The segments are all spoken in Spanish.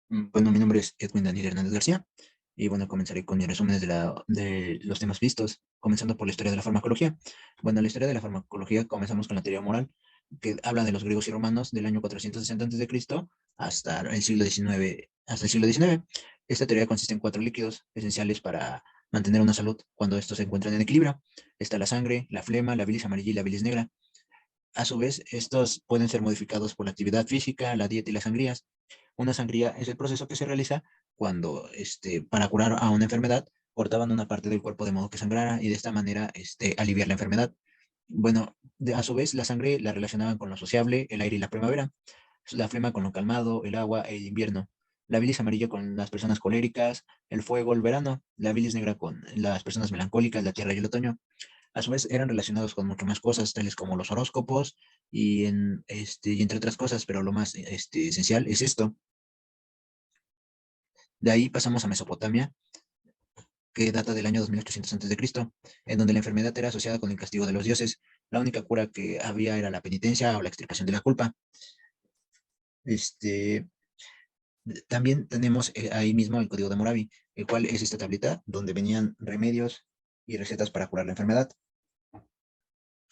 Bueno, mi nombre es Edwin Daniel Hernández García y bueno, comenzaré con mis resúmenes de los temas vistos, comenzando por la historia de la farmacología. Bueno, la historia de la farmacología comenzamos con la teoría moral, que habla de los griegos y romanos del año 460 a.C. hasta el siglo XIX. Hasta el siglo XIX. Esta teoría consiste en cuatro líquidos esenciales para mantener una salud cuando estos se encuentran en equilibrio. Está la sangre, la flema, la bilis amarilla y la bilis negra. A su vez, estos pueden ser modificados por la actividad física, la dieta y las sangrías. Una sangría es el proceso que se realiza cuando, para curar a una enfermedad, cortaban una parte del cuerpo de modo que sangrara y de esta manera, aliviar la enfermedad. Bueno, a su vez, la sangre la relacionaban con lo sociable, el aire y la primavera, la flema con lo calmado, el agua e el invierno, la bilis amarilla con las personas coléricas, el fuego, el verano, la bilis negra con las personas melancólicas, la tierra y el otoño. A su vez eran relacionados con mucho más cosas, tales como los horóscopos y entre otras cosas, pero lo más esencial es esto. De ahí pasamos a Mesopotamia, que data del año 2800 a.C., en donde la enfermedad era asociada con el castigo de los dioses. La única cura que había era la penitencia o la extirpación de la culpa. Este, También tenemos ahí mismo el Código de Hammurabi, el cual es esta tablita donde venían remedios y recetas para curar la enfermedad.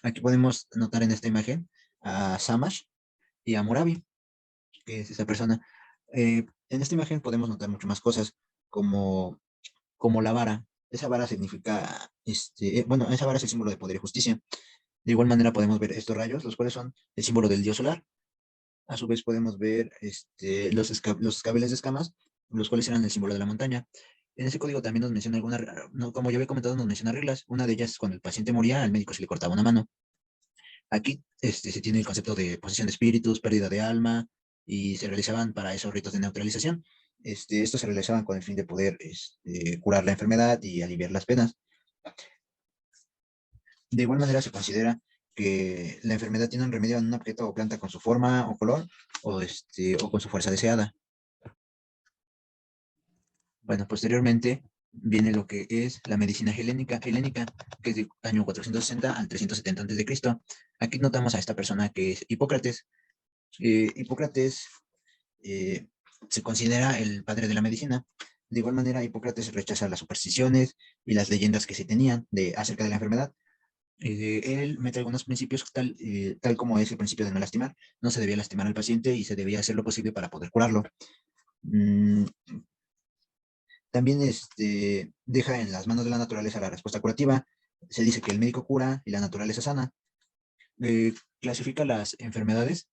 Aquí podemos notar en esta imagen a Samash y a Hammurabi, que es esta persona. En esta imagen podemos notar mucho más cosas, como, como la vara. Esa vara significa, bueno, esa vara es el símbolo de poder y justicia. De igual manera podemos ver estos rayos, los cuales son el símbolo del dios solar. A su vez podemos ver los escabeles de escamas, los cuales eran el símbolo de la montaña. En ese código también nos menciona algunas, no, como yo había comentado, nos menciona reglas. Una de ellas es cuando el paciente moría, al médico se le cortaba una mano. Aquí se tiene el concepto de posesión de espíritus, pérdida de alma, y se realizaban para esos ritos de neutralización. Estos se realizaban con el fin de poder curar la enfermedad y aliviar las penas. De igual manera se considera que la enfermedad tiene un remedio en un objeto o planta con su forma o color o con su fuerza deseada. Bueno, posteriormente viene lo que es la medicina helénica, que es del año 460 al 370 a.C. Aquí notamos a esta persona que es Hipócrates. Hipócrates eh, se considera el padre de la medicina. De igual manera, Hipócrates rechaza las supersticiones y las leyendas que se tenían acerca de la enfermedad. Él mete algunos principios tal como es el principio de no lastimar. No se debía lastimar al paciente y se debía hacer lo posible para poder curarlo. Mm, También deja en las manos de la naturaleza la respuesta curativa. Se dice que el médico cura y la naturaleza sana. Clasifica las enfermedades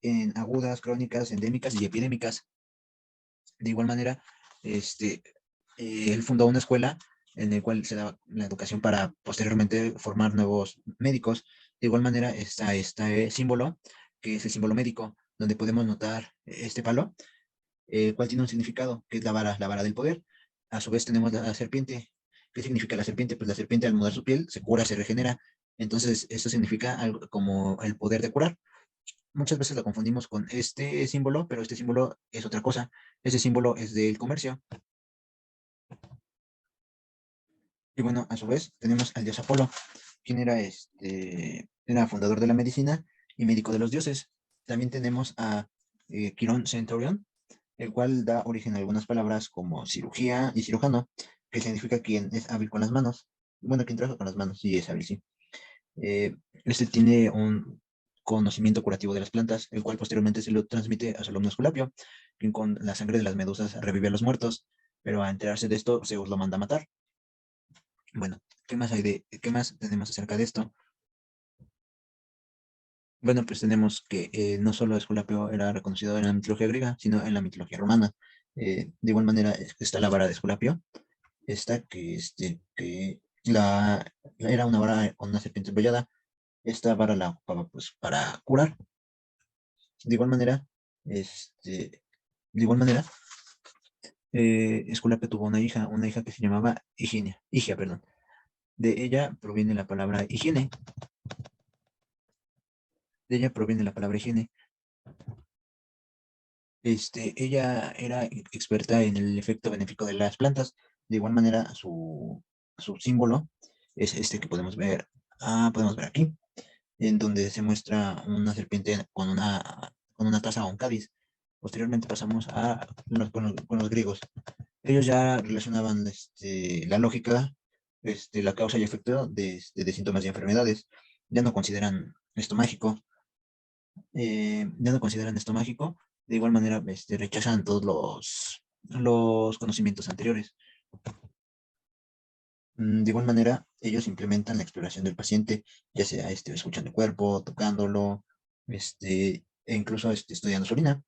en agudas, crónicas, endémicas y epidémicas. De igual manera, este, él fundó una escuela en la cual se daba la educación para posteriormente formar nuevos médicos. De igual manera está este símbolo, que es el símbolo médico, donde podemos notar este palo, el cual tiene un significado, que es la vara del poder. A su vez tenemos la serpiente. ¿Qué significa la serpiente? Pues la serpiente al mudar su piel se cura, se regenera. Entonces, esto significa algo como el poder de curar. Muchas veces lo confundimos con este símbolo, pero este símbolo es otra cosa. Ese símbolo es del comercio. Y bueno, a su vez tenemos al dios Apolo, quien era era fundador de la medicina y médico de los dioses. También tenemos a Quirón Centurión, el cual da origen a algunas palabras como cirugía y cirujano, que significa quien es hábil con las manos. Bueno, quien trabaja con las manos, sí es hábil, sí. Este tiene un conocimiento curativo de las plantas, el cual posteriormente se lo transmite a su alumno Esculapio, quien con la sangre de las medusas revive a los muertos, pero a enterarse de esto, Zeus lo manda a matar. Bueno, qué más tenemos acerca de esto? Bueno, pues tenemos que no solo Esculapio era reconocido en la mitología griega, sino en la mitología romana. De igual manera está la vara de Esculapio, esta era una vara con una serpiente embollada. Esta vara la ocupaba pues para curar. De igual manera, de igual manera, Esculapio tuvo una hija que se llamaba Higia, perdón. De ella proviene la palabra higiene. De ella proviene la palabra higiene. Ella era experta en el efecto benéfico de las plantas. De igual manera, su símbolo es este que podemos ver aquí, en donde se muestra una serpiente con una taza o un cáliz. Posteriormente pasamos a con los griegos. Ellos ya relacionaban la lógica, la causa y efecto de síntomas y enfermedades. Ya no consideran esto mágico. Ya no consideran esto mágico. De igual manera, rechazan todos los conocimientos anteriores. De igual manera, ellos implementan la exploración del paciente, ya sea escuchando el cuerpo, tocándolo, e incluso estudiando su orina.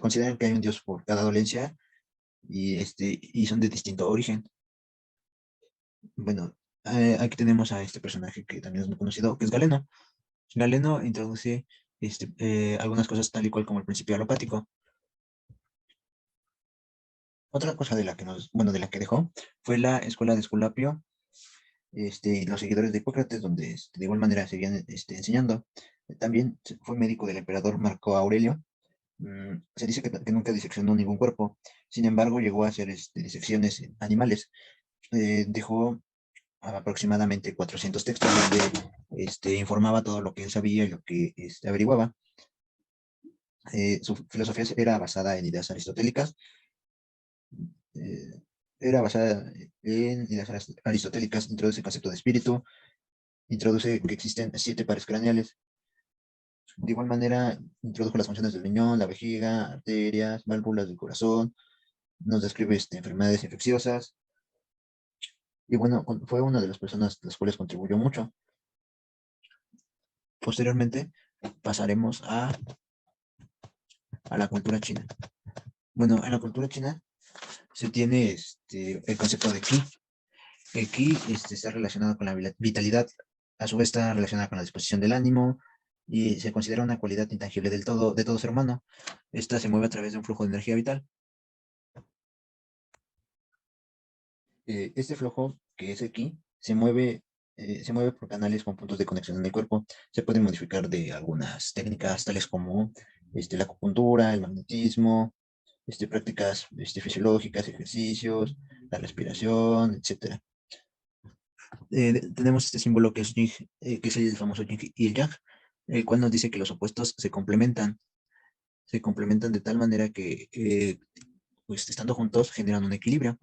Consideran que hay un Dios por cada dolencia y son de distinto origen. Bueno, aquí tenemos a este personaje que también es muy conocido, que es Galeno. Galeno introduce algunas cosas tal y cual como el principio alopático. Otra cosa de la que dejó fue la escuela de Esculapio, y los seguidores de Hipócrates, donde de igual manera seguían enseñando. También fue médico del emperador Marco Aurelio. Se dice que nunca diseccionó ningún cuerpo, sin embargo llegó a hacer disecciones en animales. Dejó aproximadamente 400 textos donde informaba todo lo que él sabía y lo que averiguaba. Su filosofía era basada en ideas aristotélicas, eh, introduce el concepto de espíritu, introduce que existen 7 pares craneales. De igual manera, introdujo las funciones del riñón, la vejiga, arterias, válvulas del corazón, nos describe enfermedades infecciosas, y bueno, fue una de las personas las cuales contribuyó mucho. Posteriormente, pasaremos a la cultura china. Bueno, en la cultura china se tiene el concepto de ki. El ki está relacionado con la vitalidad, a su vez está relacionado con la disposición del ánimo y se considera una cualidad intangible de todo ser humano. Esta se mueve a través de un flujo de energía vital. Este flujo, que es el ki, se mueve por canales con puntos de conexión en el cuerpo. Se pueden modificar de algunas técnicas, tales como la acupuntura, el magnetismo, prácticas fisiológicas, ejercicios, la respiración, etcétera. Tenemos este símbolo que es yin, que es el famoso yin y el yang, el cual nos dice que los opuestos se complementan de tal manera que, pues, estando juntos generan un equilibrio.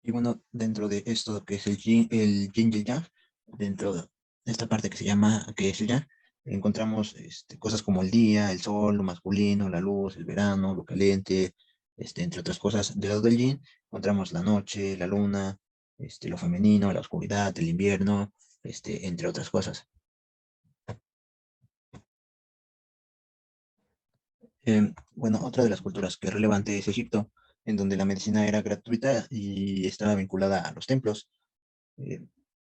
Y bueno, dentro de esto que es el yin y el yang, dentro de esta parte que es el yang, encontramos cosas como el día, el sol, lo masculino, la luz, el verano, lo caliente, entre otras cosas. Del lado del yin encontramos la noche, la luna, lo femenino, la oscuridad, el invierno, entre otras cosas. Bueno, otra de las culturas que es relevante es Egipto, en donde la medicina era gratuita y estaba vinculada a los templos. Eh,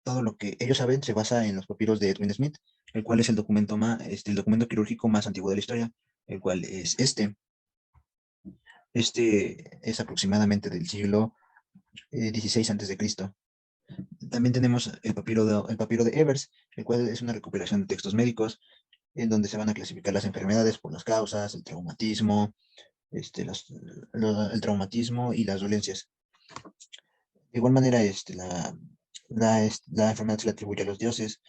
Todo lo que ellos saben se basa en los papiros de Edwin Smith, el cual es el documento quirúrgico más antiguo de la historia, el cual es Este es aproximadamente del siglo XVI antes de Cristo. También tenemos el papiro de Evers, el cual es una recopilación de textos médicos en donde se van a clasificar las enfermedades por las causas, el traumatismo, el traumatismo y las dolencias. De igual manera, la enfermedad se le atribuye a los dioses.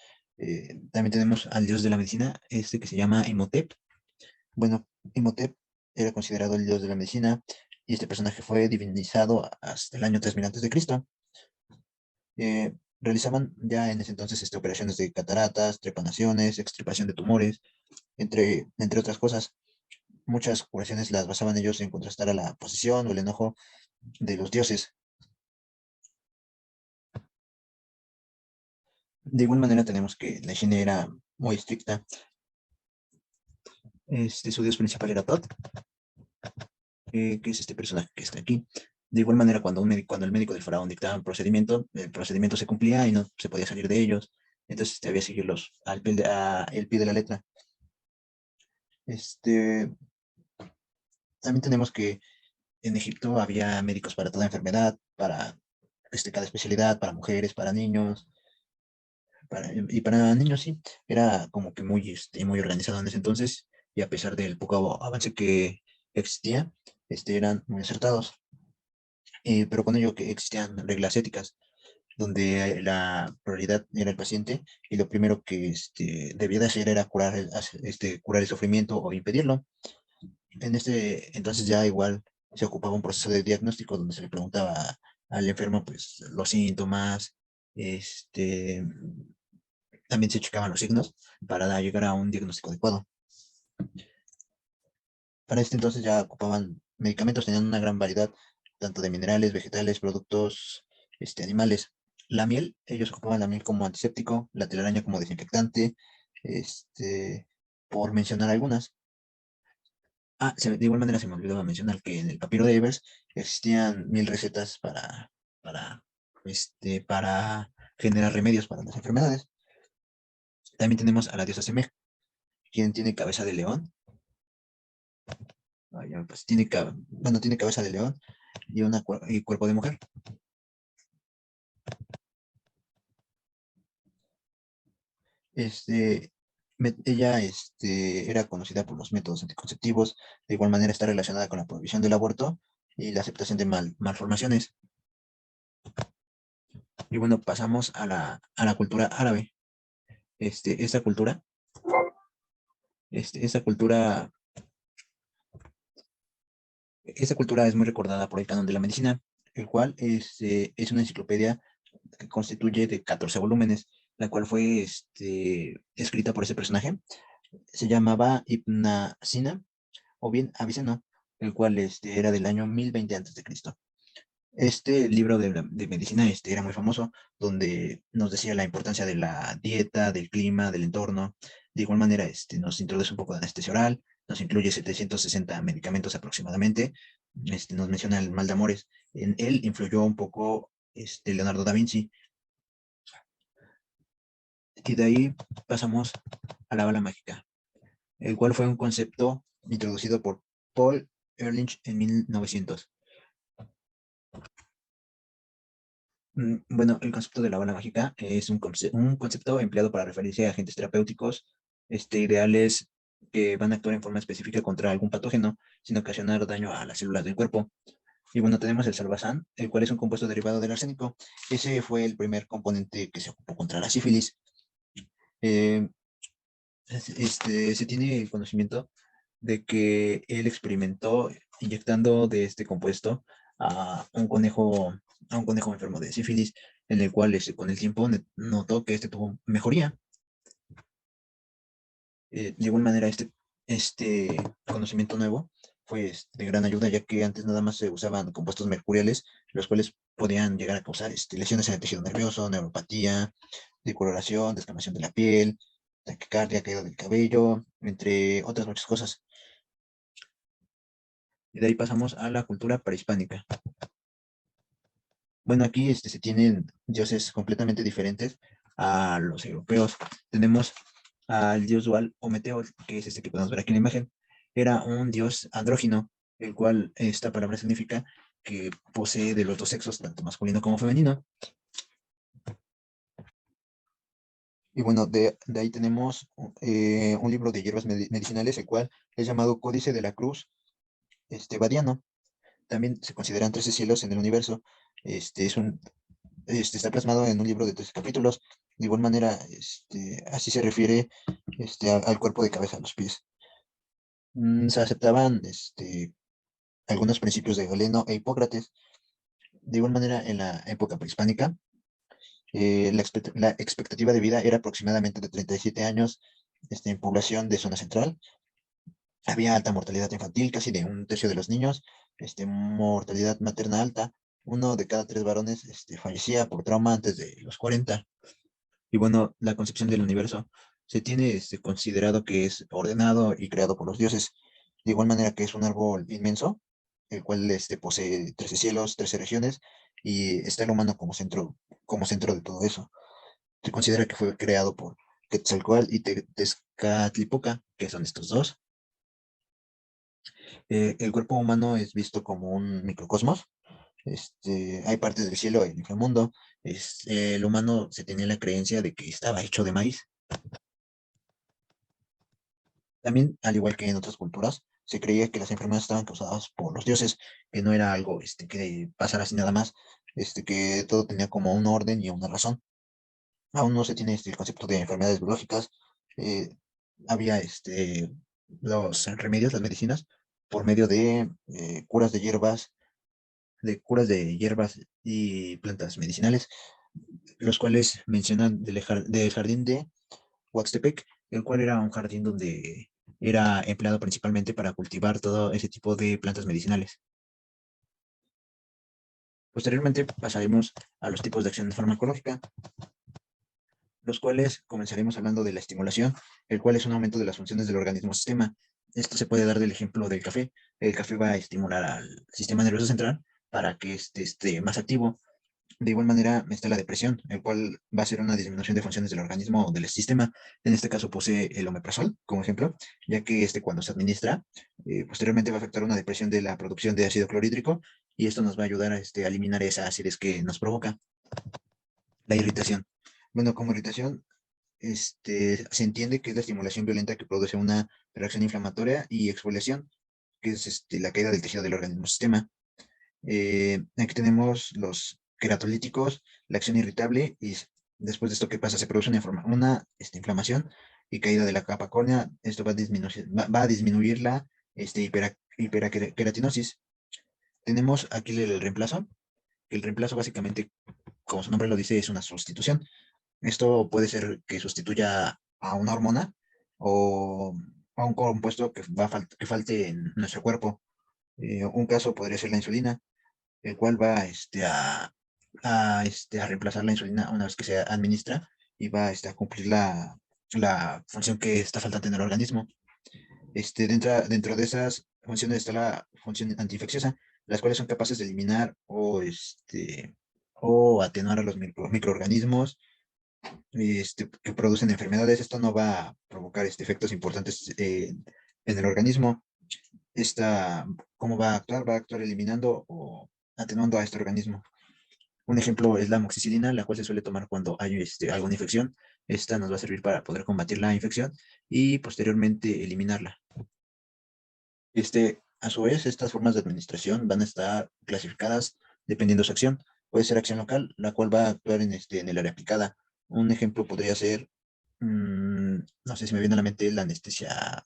También tenemos al dios de la medicina, que se llama Imhotep. Bueno, Imhotep era considerado el dios de la medicina y este personaje fue divinizado hasta el año 3000 antes de Cristo. Realizaban ya en ese entonces operaciones de cataratas, trepanaciones, extirpación de tumores, entre otras cosas. Muchas curaciones las basaban ellos en contrastar a la posición o el enojo de los dioses. De igual manera tenemos que la higiene era muy estricta. Su dios principal era Tot, que es este personaje que está aquí. De igual manera, cuando el médico del faraón dictaba un procedimiento, el procedimiento se cumplía y no se podía salir de ellos. Entonces había que seguirlos al pie de la letra. Este, También tenemos que en Egipto había médicos para toda enfermedad, para cada especialidad, para mujeres, para niños, y para niños sí, era como que muy organizado en ese entonces, y a pesar del poco avance que existía, eran muy acertados, pero con ello que existían reglas éticas. donde la prioridad era el paciente y lo primero que debía de hacer era curar el sufrimiento o impedirlo. En este entonces ya igual se ocupaba un proceso de diagnóstico donde se le preguntaba al enfermo pues los síntomas, este, también se checaban los signos para llegar a un diagnóstico adecuado. Para este entonces ya ocupaban medicamentos, tenían una gran variedad, tanto de minerales, vegetales, productos, animales. La miel, ellos ocupaban la miel como antiséptico, la telaraña como desinfectante, este, por mencionar algunas. De igual manera se me olvidaba mencionar que en el papiro de Evers existían 1000 recetas para, para generar remedios para las enfermedades. También tenemos a la diosa Semej, quien tiene cabeza de león. Pues tiene cabeza de león y cuerpo de mujer. Este, Ella era conocida por los métodos anticonceptivos. De igual manera está relacionada con la prohibición del aborto y la aceptación de malformaciones. Y bueno, pasamos a la cultura árabe. Este, esta cultura, esta cultura, esta cultura es muy recordada por el canon de la medicina, el cual es una enciclopedia que constituye de 14 volúmenes, la cual fue escrita por ese personaje. Se llamaba Ibn Sina, o bien Avicena, el cual era del año 1020 a.C. Este libro de medicina era muy famoso, donde nos decía la importancia de la dieta, del clima, del entorno. De igual manera, nos introduce un poco de anestesia oral, nos incluye 760 medicamentos aproximadamente. Nos menciona el mal de amores. En él influyó un poco Leonardo da Vinci. Y de ahí pasamos a la bala mágica, el cual fue un concepto introducido por Paul Ehrlich en 1900. Bueno, el concepto de la bala mágica es un concepto empleado para referirse a agentes terapéuticos ideales que van a actuar en forma específica contra algún patógeno sin ocasionar daño a las células del cuerpo. Y bueno, tenemos el salvazán, el cual es un compuesto derivado del arsénico. Ese fue el primer componente que se ocupó contra la sífilis. Eh, se tiene el conocimiento de que él experimentó inyectando de este compuesto a un conejo, a un conejo enfermo de sífilis, en el cual con el tiempo notó que tuvo mejoría. De igual manera, este conocimiento nuevo fue de gran ayuda, ya que antes nada más se usaban compuestos mercuriales, los cuales podían llegar a causar lesiones en el tejido nervioso, neuropatía, decoloración, descamación de la piel, taquicardia, caída del cabello, entre otras muchas cosas. Y de ahí pasamos a la cultura prehispánica. Bueno, aquí se tienen dioses completamente diferentes a los europeos. Tenemos al dios dual o Meteo, que es este que podemos ver aquí en la imagen. Era un dios andrógino, el cual esta palabra significa que posee de los dos sexos, tanto masculino como femenino. Y bueno, de ahí tenemos un libro de hierbas medicinales, el cual es llamado Códice de la Cruz Badiano. También se consideran 13 cielos en el universo. Es está plasmado en un libro de 13 capítulos. De igual manera, así se refiere al cuerpo de cabeza a los pies. Se aceptaban algunos principios de Galeno e Hipócrates. De igual manera, en la época prehispánica, la expectativa de vida era aproximadamente de 37 años en población de zona central. Había alta mortalidad infantil, casi de un tercio de los niños, mortalidad materna alta. Uno de cada 3 varones fallecía por trauma antes de los 40. Y bueno, la concepción del universo se tiene considerado que es ordenado y creado por los dioses, de igual manera que es un árbol inmenso, el cual posee 13 cielos, 13 regiones, y está el humano como centro de todo eso. Se considera que fue creado por Quetzalcóatl y Tezcatlipoca, que son estos dos. El cuerpo humano es visto como un microcosmos. Hay partes del cielo y el inframundo. El humano se tenía la creencia de que estaba hecho de maíz. También, al igual que en otras culturas, se creía que las enfermedades estaban causadas por los dioses, que no era algo que pasara así nada más. que todo tenía como un orden y una razón. Aún no se tiene el concepto de enfermedades biológicas. eh, Había los remedios, las medicinas, por medio de curas de hierbas y plantas medicinales, los cuales mencionan del jardín de Huaxtepec, el cual era un jardín donde era empleado principalmente para cultivar todo ese tipo de plantas medicinales. Posteriormente pasaremos a los tipos de acción farmacológica, los cuales comenzaremos hablando de la estimulación, el cual es un aumento de las funciones del organismo sistema. Esto se puede dar del ejemplo del café. El café va a estimular al sistema nervioso central para que esté más activo. De igual manera está la depresión, el cual va a ser una disminución de funciones del organismo o del sistema. En este caso posee el omeprazol como ejemplo, ya que cuando se administra, posteriormente va a afectar una depresión de la producción de ácido clorhídrico y esto nos va a ayudar a eliminar esa acidez que nos provoca. La irritación. Bueno, como irritación, se entiende que es la estimulación violenta que produce una reacción inflamatoria y exfoliación, que es la caída del tejido del organismo sistema. Aquí tenemos los queratolíticos, la acción irritable, y después de esto, ¿qué pasa? Se produce inflamación y caída de la capa córnea. Esto va a disminuir la hiperqueratinosis. Tenemos aquí el reemplazo. El reemplazo básicamente, como su nombre lo dice, es una sustitución. Esto puede ser que sustituya a una hormona o a un compuesto que falte en nuestro cuerpo. Un caso podría ser la insulina, el cual va a reemplazar la insulina una vez que se administra y va a cumplir la función que está faltante en el organismo. Dentro de esas funciones está la función antiinfecciosa, las cuales son capaces de eliminar o atenuar a los microorganismos que producen enfermedades. Esto no va a provocar efectos importantes en el organismo. Esta, ¿Cómo va a actuar? Va a actuar eliminando o atenuando a este organismo. Un ejemplo es la amoxicilina, la cual se suele tomar cuando hay alguna infección. Esta nos va a servir para poder combatir la infección y posteriormente eliminarla. A su vez, estas formas de administración van a estar clasificadas dependiendo de su acción. Puede ser acción local, la cual va a actuar en el área aplicada. Un ejemplo podría ser, no sé si me viene a la mente la anestesia,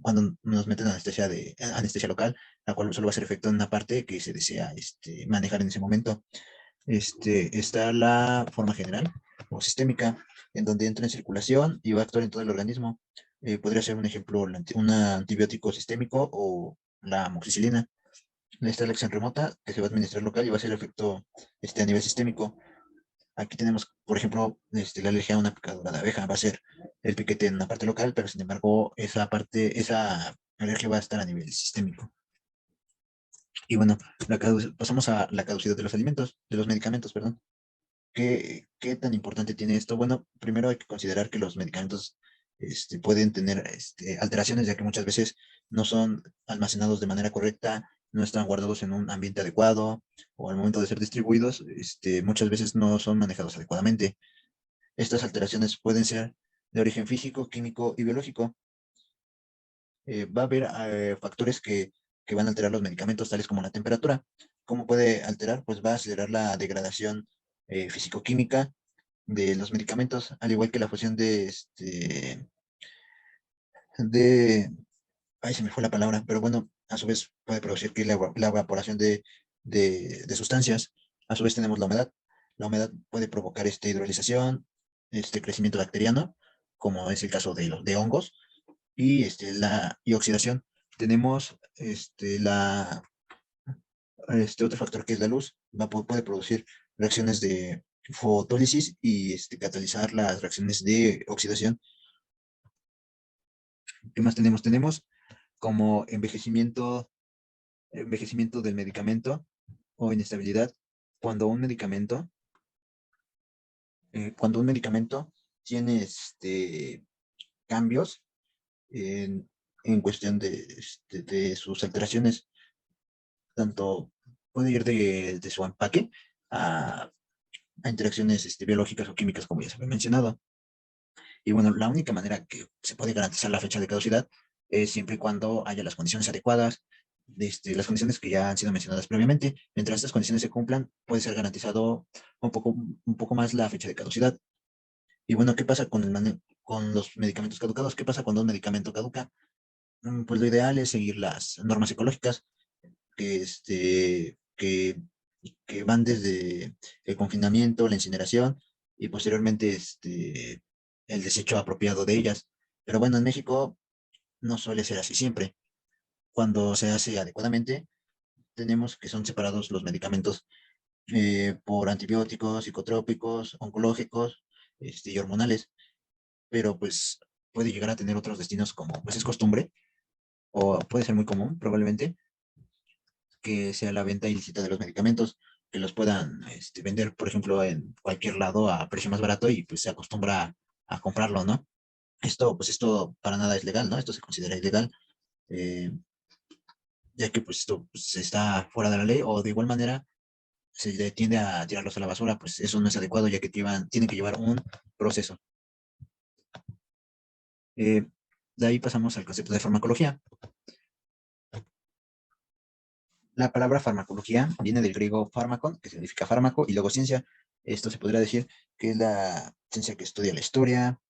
cuando nos meten anestesia local, la cual solo va a hacer efecto en una parte que se desea manejar en ese momento. Está la forma general o sistémica, en donde entra en circulación y va a actuar en todo el organismo. Podría ser un ejemplo un antibiótico sistémico o la amoxicilina. Esta es la acción remota que se va a administrar local y va a hacer efecto a nivel sistémico. Aquí tenemos, por ejemplo, la alergia a una picadura de abeja. Va a ser el piquete en una parte local, pero sin embargo, esa alergia va a estar a nivel sistémico. Y bueno, pasamos a la caducidad de los alimentos, de los medicamentos, perdón. ¿Qué tan importante tiene esto? Bueno, primero hay que considerar que los medicamentos pueden tener alteraciones, ya que muchas veces no son almacenados de manera correcta, no están guardados en un ambiente adecuado, o al momento de ser distribuidos, muchas veces no son manejados adecuadamente. Estas alteraciones pueden ser de origen físico, químico y biológico. Va a haber factores que van a alterar los medicamentos, tales como la temperatura. ¿Cómo puede alterar? Pues va a acelerar la degradación físico-química de los medicamentos, al igual que la fusión de, ay, se me fue la palabra, pero bueno, a su vez puede producir que la evaporación de sustancias. A su vez tenemos la humedad. La humedad puede provocar hidrolización, crecimiento bacteriano, como es el caso de hongos, y oxidación. Tenemos otro factor que es la luz. Puede producir reacciones de fotólisis y catalizar las reacciones de oxidación. ¿Qué más tenemos? Tenemos como envejecimiento del medicamento o inestabilidad. Cuando un medicamento, cuando un medicamento tiene cambios en cuestión de sus alteraciones, tanto puede ir de su empaque a, a interacciones biológicas o químicas, como ya se había mencionado. Y bueno, la única manera que se puede garantizar la fecha de caducidad es siempre y cuando haya las condiciones adecuadas, las condiciones que ya han sido mencionadas previamente. Mientras estas condiciones se cumplan, puede ser garantizado un poco más la fecha de caducidad. Y bueno, ¿qué pasa con con los medicamentos caducados? ¿Qué pasa cuando un medicamento caduca? Pues lo ideal es seguir las normas ecológicas que, que van desde el confinamiento, la incineración y posteriormente el desecho apropiado de ellas. Pero bueno, en México no suele ser así siempre. Cuando se hace adecuadamente, tenemos que son separados los medicamentos por antibióticos, psicotrópicos, oncológicos, y hormonales, pero pues puede llegar a tener otros destinos como pues es costumbre o puede ser muy común probablemente que sea la venta ilícita de los medicamentos, que los puedan vender, por ejemplo, en cualquier lado a precio más barato y pues se acostumbra a comprarlo, ¿no? Esto para nada es legal, ¿no? Esto se considera ilegal, eh, ya que pues esto pues, está fuera de la ley o de igual manera tiende a tirarlos a la basura, pues eso no es adecuado ya que tienen que llevar un proceso. Eh, de ahí pasamos al concepto de farmacología. La palabra farmacología viene del griego fármacon, que significa fármaco, y luego ciencia. Esto se podría decir que es la ciencia que estudia la historia,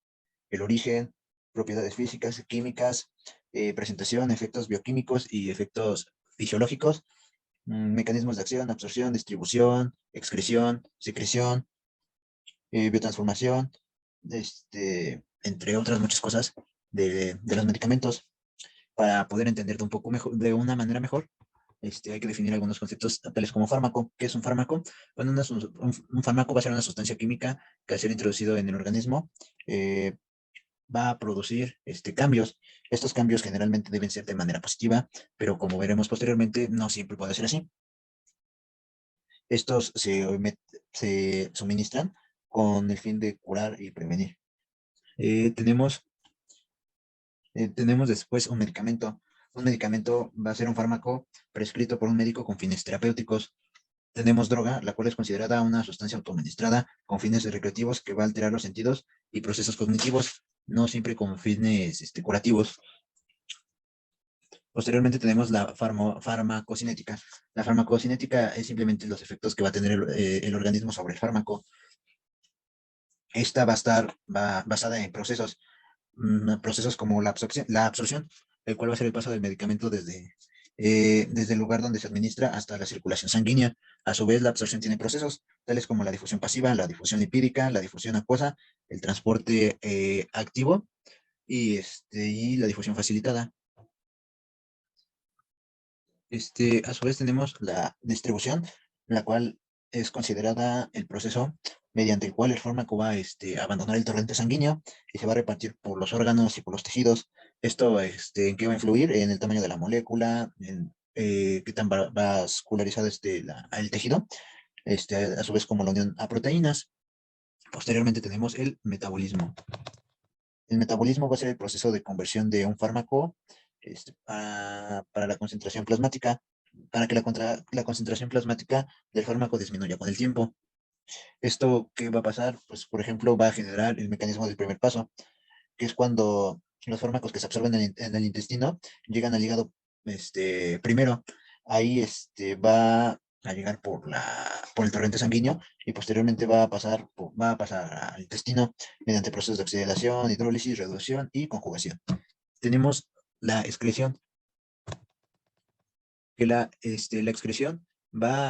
el origen, propiedades físicas, químicas, presentación, efectos bioquímicos y efectos fisiológicos, mecanismos de acción, absorción, distribución, excreción, secreción, biotransformación, entre otras muchas cosas de los medicamentos. Para poder entender un poco mejor, de una manera mejor, hay que definir algunos conceptos tales como fármaco. ¿Qué es un fármaco? Bueno, un fármaco va a ser una sustancia química que al ser introducido en el organismo eh, va a producir cambios. Estos cambios generalmente deben ser de manera positiva, pero como veremos posteriormente, no siempre puede ser así. Estos se suministran con el fin de curar y prevenir. Eh, tenemos, tenemos después un medicamento. Un medicamento va a ser un fármaco prescrito por un médico con fines terapéuticos. Tenemos droga, la cual es considerada una sustancia autoadministrada con fines recreativos que va a alterar los sentidos y procesos cognitivos, no siempre con fines curativos. Posteriormente tenemos la farmacocinética. La farmacocinética es simplemente los efectos que va a tener el organismo sobre el fármaco. Esta va a estar basada en procesos como la absorción, el cual va a ser el paso del medicamento desde el lugar donde se administra hasta la circulación sanguínea. A su vez, la absorción tiene procesos tales como la difusión pasiva, la difusión lipídica, la difusión acuosa, el transporte activo y la difusión facilitada. A su vez tenemos la distribución, la cual es considerada el proceso mediante el cual el fármaco va a abandonar el torrente sanguíneo y se va a repartir por los órganos y por los tejidos. Esto, ¿en qué va a influir? En el tamaño de la molécula, en qué tan vascularizado esté el tejido, a su vez como la unión a proteínas. Posteriormente tenemos el metabolismo. El metabolismo va a ser el proceso de conversión de un fármaco para la concentración plasmática, para que la concentración plasmática del fármaco disminuya con el tiempo. ¿Esto qué va a pasar? Pues, por ejemplo, va a generar el mecanismo del primer paso, que es cuando los fármacos que se absorben en el intestino llegan al hígado primero. Ahí va a llegar por el torrente sanguíneo y posteriormente va a pasar al intestino mediante procesos de oxidación, hidrólisis, reducción y conjugación. Tenemos la excreción, que la excreción va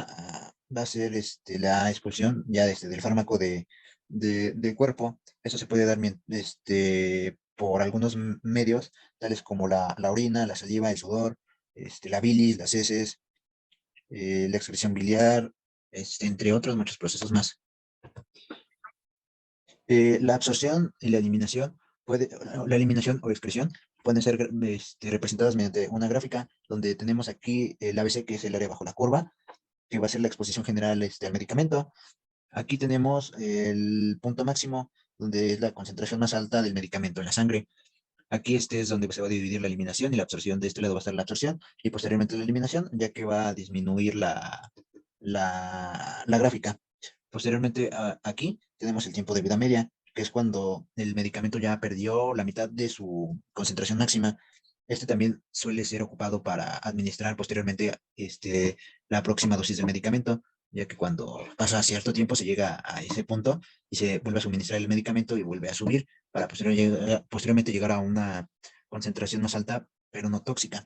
a ser la expulsión ya del fármaco del cuerpo. Eso se puede dar por algunos medios, tales como la orina, la saliva, el sudor, la bilis, las heces, la excreción biliar, entre otros muchos procesos más. La absorción y la eliminación o excreción pueden ser representadas mediante una gráfica donde tenemos aquí el ABC, que es el área bajo la curva, que va a ser la exposición general al medicamento. Aquí tenemos el punto máximo, donde es la concentración más alta del medicamento en la sangre. Aquí es donde se va a dividir la eliminación y la absorción. De este lado va a estar la absorción y posteriormente la eliminación, ya que va a disminuir la gráfica. Posteriormente, aquí tenemos el tiempo de vida media, que es cuando el medicamento ya perdió la mitad de su concentración máxima. Este también suele ser ocupado para administrar posteriormente la próxima dosis del medicamento, ya que cuando pasa cierto tiempo se llega a ese punto y se vuelve a suministrar el medicamento y vuelve a subir para posteriormente llegar a una concentración más alta, pero no tóxica.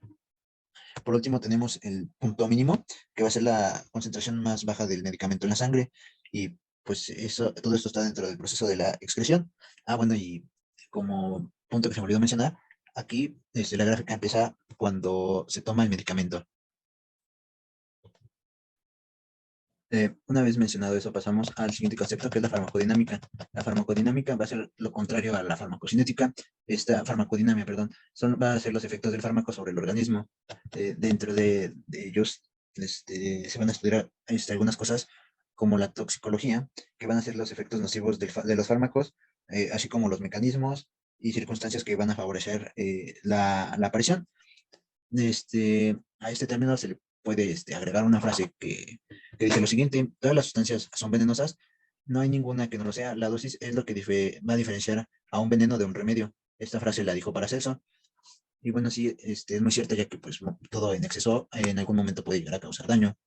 Por último, tenemos el punto mínimo, que va a ser la concentración más baja del medicamento en la sangre. Y pues todo esto está dentro del proceso de la excreción. Bueno, y como punto que se me olvidó mencionar, aquí la gráfica empieza cuando se toma el medicamento. Una vez mencionado eso, pasamos al siguiente concepto, que es la farmacodinámica. La farmacodinámica va a ser lo contrario a la farmacocinética. Esta farmacodinámica, perdón, va a ser los efectos del fármaco sobre el organismo. Dentro de ellos se van a estudiar algunas cosas como la toxicología, que van a ser los efectos nocivos de los fármacos, así como los mecanismos y circunstancias que van a favorecer la aparición. A este término se le puede agregar una frase que dice lo siguiente: todas las sustancias son venenosas, no hay ninguna que no lo sea, la dosis es lo que va a diferenciar a un veneno de un remedio. Esta frase la dijo Paracelso, y bueno, sí, es muy cierta, ya que pues todo en exceso en algún momento puede llegar a causar daño.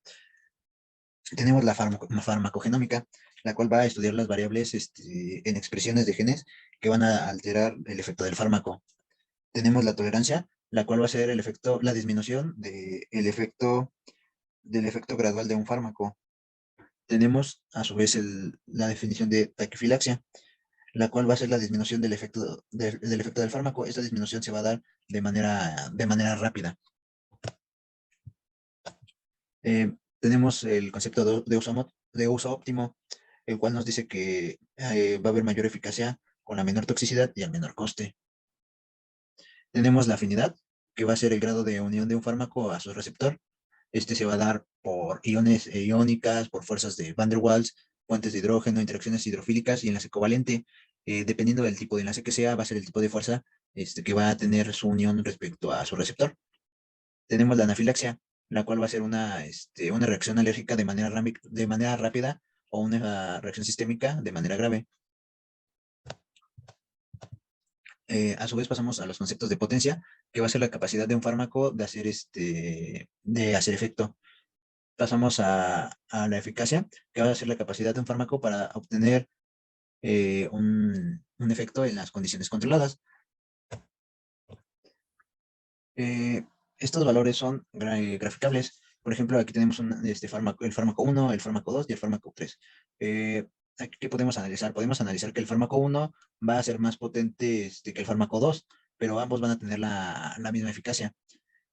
Tenemos la farmacogenómica, la cual va a estudiar las variables en expresiones de genes que van a alterar el efecto del fármaco. Tenemos la tolerancia, la cual va a ser la disminución del efecto gradual de un fármaco. Tenemos a su vez la definición de taquifilaxia, la cual va a ser la disminución del efecto del fármaco. Esta disminución se va a dar de manera rápida. Tenemos el concepto de uso óptimo, el cual nos dice que va a haber mayor eficacia con la menor toxicidad y al menor coste. Tenemos la afinidad, que va a ser el grado de unión de un fármaco a su receptor. Este se va a dar por iones iónicas, por fuerzas de Van der Waals, puentes de hidrógeno, interacciones hidrofílicas y enlace covalente. Dependiendo del tipo de enlace que sea, va a ser el tipo de fuerza que va a tener su unión respecto a su receptor. Tenemos la anafilaxia, la cual va a ser una reacción alérgica de manera rápida o una reacción sistémica de manera grave. A su vez pasamos a los conceptos de potencia, que va a ser la capacidad de un fármaco de hacer efecto. Pasamos a la eficacia, que va a ser la capacidad de un fármaco para obtener un efecto en las condiciones controladas. Eh, Estos valores son graficables. Por ejemplo, aquí tenemos el fármaco 1, el fármaco 2 y el fármaco 3. Aquí, ¿qué podemos analizar? Podemos analizar que el fármaco 1 va a ser más potente que el fármaco 2, pero ambos van a tener la misma eficacia.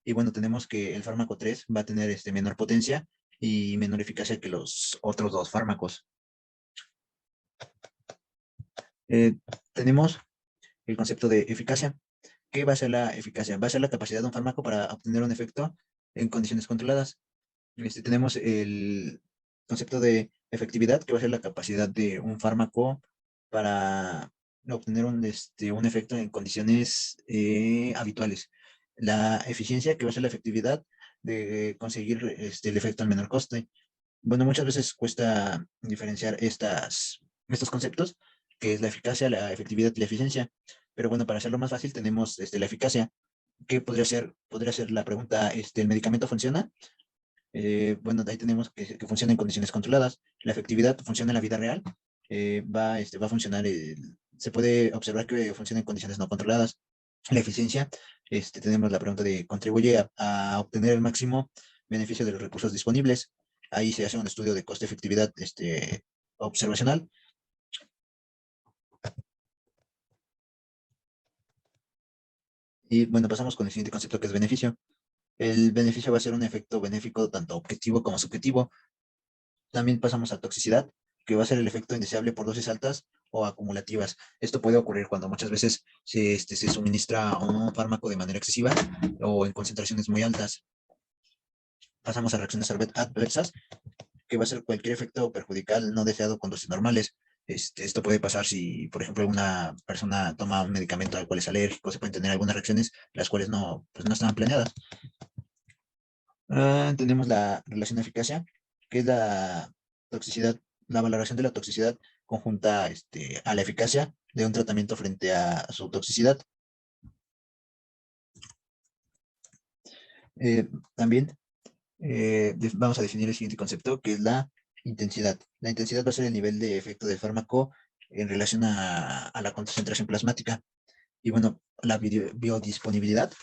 Y bueno, tenemos que el fármaco 3 va a tener menor potencia y menor eficacia que los otros dos fármacos. Eh, Tenemos el concepto de eficacia. ¿Qué va a ser la eficacia? Va a ser la capacidad de un fármaco para obtener un efecto en condiciones controladas. Tenemos el concepto de efectividad, que va a ser la capacidad de un fármaco para obtener un efecto en condiciones habituales. La eficiencia, que va a ser la efectividad de conseguir el efecto al menor coste. Bueno, muchas veces cuesta diferenciar estos conceptos, que es la eficacia, la efectividad y la eficiencia. Pero bueno, para hacerlo más fácil, tenemos la eficacia, que podría ser la pregunta: ¿el medicamento funciona? Bueno, ahí tenemos que funciona en condiciones controladas. La efectividad funciona en la vida real. Va a funcionar, se puede observar que funciona en condiciones no controladas. La eficiencia, tenemos la pregunta de: ¿contribuye a obtener el máximo beneficio de los recursos disponibles? Ahí se hace un estudio de coste-efectividad observacional. Y bueno, pasamos con el siguiente concepto, que es beneficio. El beneficio va a ser un efecto benéfico tanto objetivo como subjetivo. También pasamos a toxicidad, que va a ser el efecto indeseable por dosis altas o acumulativas. Esto puede ocurrir cuando muchas veces se suministra un fármaco de manera excesiva o en concentraciones muy altas. Pasamos a reacciones adversas, que va a ser cualquier efecto perjudicial no deseado con dosis normales. Esto puede pasar si, por ejemplo, una persona toma un medicamento al cual es alérgico. Se pueden tener algunas reacciones las cuales pues no estaban planeadas. Tenemos la relación de eficacia, que es la toxicidad, la valoración de la toxicidad conjunta a la eficacia de un tratamiento frente a su toxicidad. También vamos a definir el siguiente concepto, que es la intensidad. La intensidad va a ser el nivel de efecto del fármaco en relación a la concentración plasmática. Y bueno, la biodisponibilidad.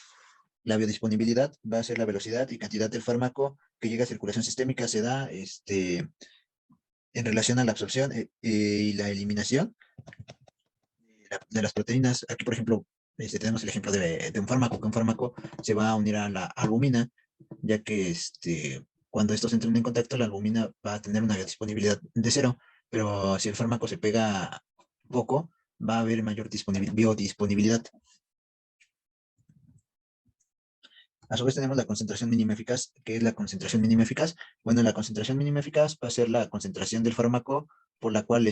La biodisponibilidad va a ser la velocidad y cantidad del fármaco que llega a circulación sistémica. Se da en relación a la absorción y la eliminación de las proteínas. Aquí, por ejemplo, tenemos el ejemplo de un fármaco, que un fármaco se va a unir a la albumina, ya que cuando estos entran en contacto, la albumina va a tener una biodisponibilidad de cero, pero si el fármaco se pega poco, va a haber mayor biodisponibilidad. A su vez tenemos la concentración mínima eficaz. ¿Qué es la concentración mínima eficaz? Bueno, la concentración mínima eficaz va a ser la concentración del fármaco por la cual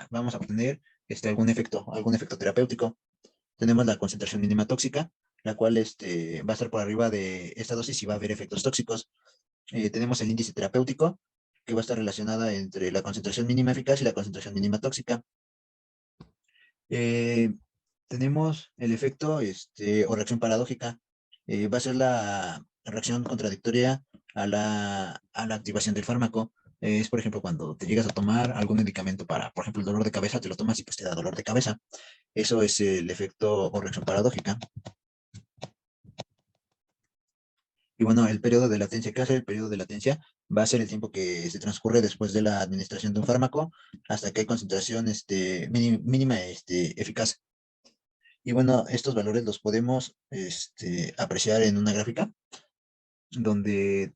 vamos a obtener algún efecto terapéutico. Tenemos la concentración mínima tóxica, la cual va a estar por arriba de esta dosis y va a haber efectos tóxicos. Tenemos el índice terapéutico, que va a estar relacionada entre la concentración mínima eficaz y la concentración mínima tóxica. Eh, Tenemos el efecto o reacción paradójica. Va a ser la reacción contradictoria a la activación del fármaco. Es, por ejemplo, cuando te llegas a tomar algún medicamento para, por ejemplo, el dolor de cabeza, te lo tomas y pues te da dolor de cabeza. Eso es el efecto o reacción paradójica. Y bueno, el periodo de latencia, ¿qué hace el periodo de latencia? Va a ser el tiempo que se transcurre después de la administración de un fármaco hasta que hay concentración mínima eficaz. Y bueno, estos valores los podemos apreciar en una gráfica donde,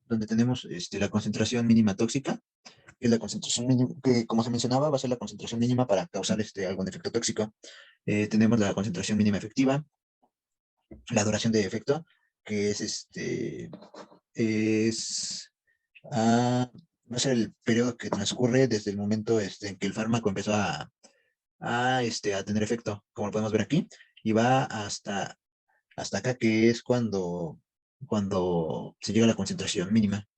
donde tenemos la concentración mínima tóxica, que es la concentración mínima, que como se mencionaba, va a ser la concentración mínima para causar algún efecto tóxico. Tenemos la concentración mínima efectiva, la duración de efecto, que es va a ser el periodo que transcurre desde el momento en que el fármaco empezó a tener efecto, como lo podemos ver aquí, y va hasta acá, que es cuando se llega a la concentración mínima.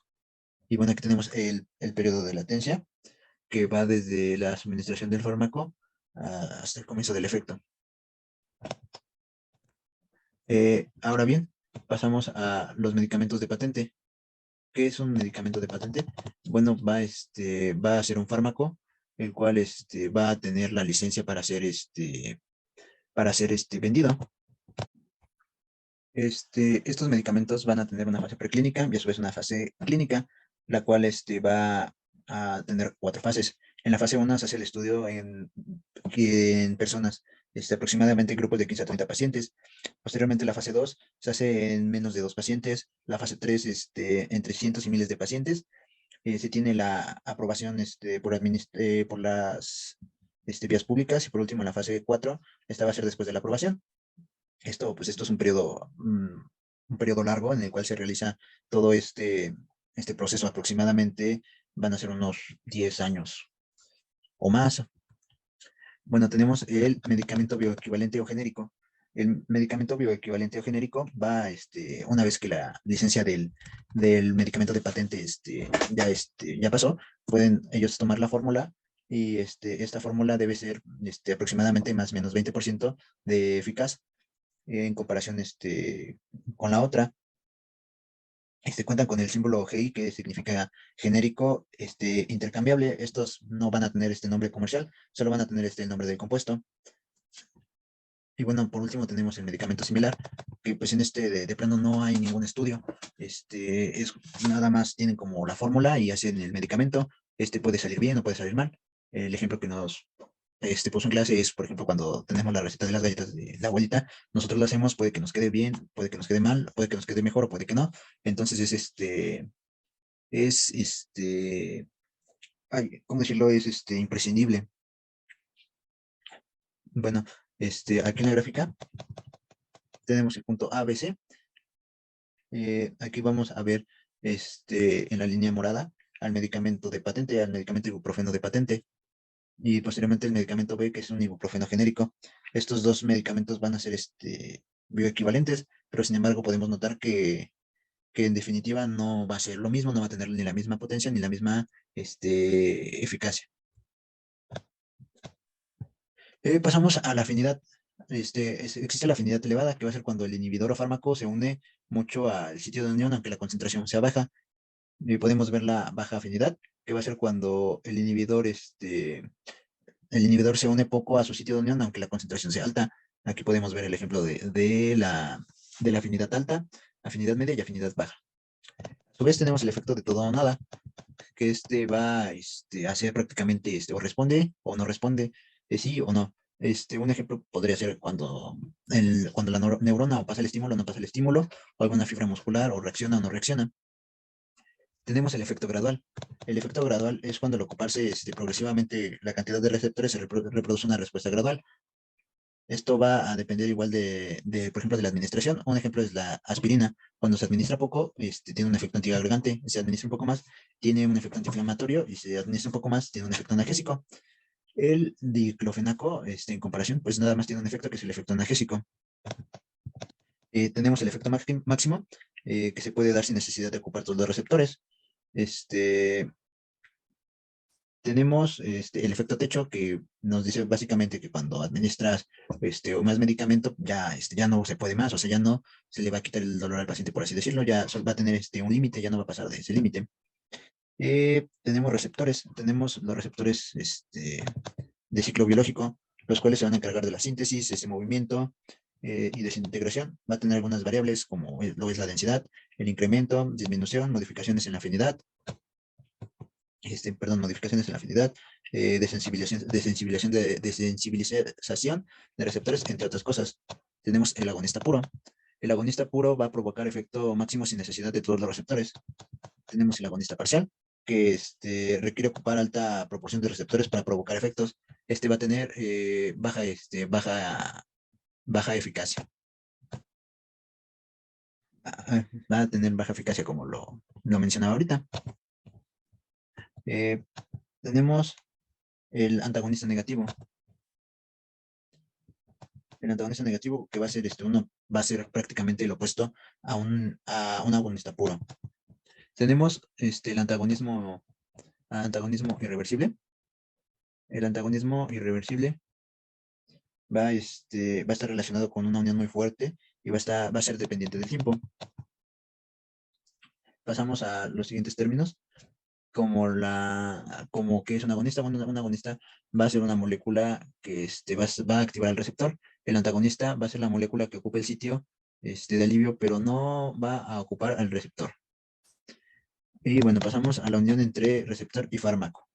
Y bueno, aquí tenemos el periodo de latencia, que va desde la administración del fármaco hasta el comienzo del efecto. Ahora bien, pasamos a los medicamentos de patente. ¿Qué es un medicamento de patente? Bueno, va a ser un fármaco, el cual va a tener la licencia para ser vendido. Estos medicamentos van a tener una fase preclínica y a su vez una fase clínica, la cual va a tener 4 fases. En la fase 1 se hace el estudio en personas, aproximadamente en grupos de 15 a 30 pacientes. Posteriormente, la fase 2 se hace en menos de 2 pacientes. La fase 3 entre cientos y miles de pacientes. Se tiene la aprobación por las vías públicas. Y por último, en la fase 4, esta va a ser después de la aprobación. Esto es un periodo largo en el cual se realiza todo este proceso. Aproximadamente van a ser unos 10 años o más. Bueno, tenemos el medicamento bioequivalente o genérico. El medicamento bioequivalente o genérico va, una vez que la licencia del medicamento de patente ya pasó, pueden ellos tomar la fórmula y esta fórmula debe ser aproximadamente más o menos 20% de eficaz en comparación con la otra. Cuentan con el símbolo GI, que significa genérico intercambiable. Estos no van a tener este nombre comercial, solo van a tener el nombre del compuesto. Y bueno, por último tenemos el medicamento similar, que pues en de plano no hay ningún estudio. Es nada más tienen como la fórmula y hacen el medicamento. Puede salir bien o puede salir mal. El ejemplo que nos puso en clase es, por ejemplo, cuando tenemos la receta de las galletas de la abuelita, nosotros lo hacemos, puede que nos quede bien, puede que nos quede mal, puede que nos quede mejor o puede que no. Entonces es ¿cómo decirlo? Es imprescindible. Bueno, aquí en la gráfica tenemos el punto A, B, C. Aquí vamos a ver en la línea morada al medicamento de patente, al medicamento ibuprofeno de patente, y posteriormente el medicamento B, que es un ibuprofeno genérico. Estos dos medicamentos van a ser bioequivalentes, pero sin embargo podemos notar que en definitiva no va a ser lo mismo, no va a tener ni la misma potencia ni la misma eficacia. Pasamos a la afinidad. Existe la afinidad elevada, que va a ser cuando el inhibidor o fármaco se une mucho al sitio de unión, aunque la concentración sea baja. Y podemos ver la baja afinidad, que va a ser cuando el inhibidor se une poco a su sitio de unión, aunque la concentración sea alta. Aquí podemos ver el ejemplo de la afinidad alta, afinidad media y afinidad baja. A su vez tenemos el efecto de todo o nada, que va a ser prácticamente, o responde o no responde, sí o no. Un ejemplo podría ser cuando la neurona o pasa el estímulo o no pasa el estímulo, o alguna fibra muscular o reacciona o no reacciona. Tenemos el efecto gradual. El efecto gradual es cuando al ocuparse progresivamente la cantidad de receptores se reproduce una respuesta gradual. Esto va a depender igual por ejemplo, de la administración. Un ejemplo es la aspirina. Cuando se administra poco, tiene un efecto antiagregante. Si se administra un poco más, tiene un efecto antiinflamatorio. Y si se administra un poco más, tiene un efecto analgésico. El diclofenaco, en comparación, pues nada más tiene un efecto que es el efecto analgésico. Tenemos el efecto máximo, que se puede dar sin necesidad de ocupar todos los receptores. Este, Tenemos el efecto techo, que nos dice básicamente que cuando administras o más medicamento, ya no se puede más, o sea, ya no se le va a quitar el dolor al paciente, por así decirlo, ya va a tener un límite, ya no va a pasar de ese límite. Tenemos los receptores de ciclo biológico, los cuales se van a encargar de la síntesis, ese movimiento y desintegración. Va a tener algunas variables como lo es la densidad, el incremento, disminución, modificaciones en la afinidad, modificaciones en la afinidad, desensibilización de receptores, entre otras cosas. Tenemos el agonista puro. El agonista puro va a provocar efecto máximo sin necesidad de todos los receptores. Tenemos el agonista parcial, que requiere ocupar alta proporción de receptores para provocar efectos. Va a tener baja eficacia. Va a tener baja eficacia, como lo mencionaba ahorita. Tenemos el antagonista negativo. El antagonista negativo, que va a ser va a ser prácticamente el opuesto a un agonista puro. Tenemos el antagonismo irreversible. El antagonismo irreversible va a estar relacionado con una unión muy fuerte y va a ser dependiente del tiempo. Pasamos a los siguientes términos, como que es un agonista. Bueno, un agonista va a ser una molécula que va a activar el receptor. El antagonista va a ser la molécula que ocupa el sitio de alivio, pero no va a ocupar al receptor. Y bueno, pasamos a la unión entre receptor y fármaco.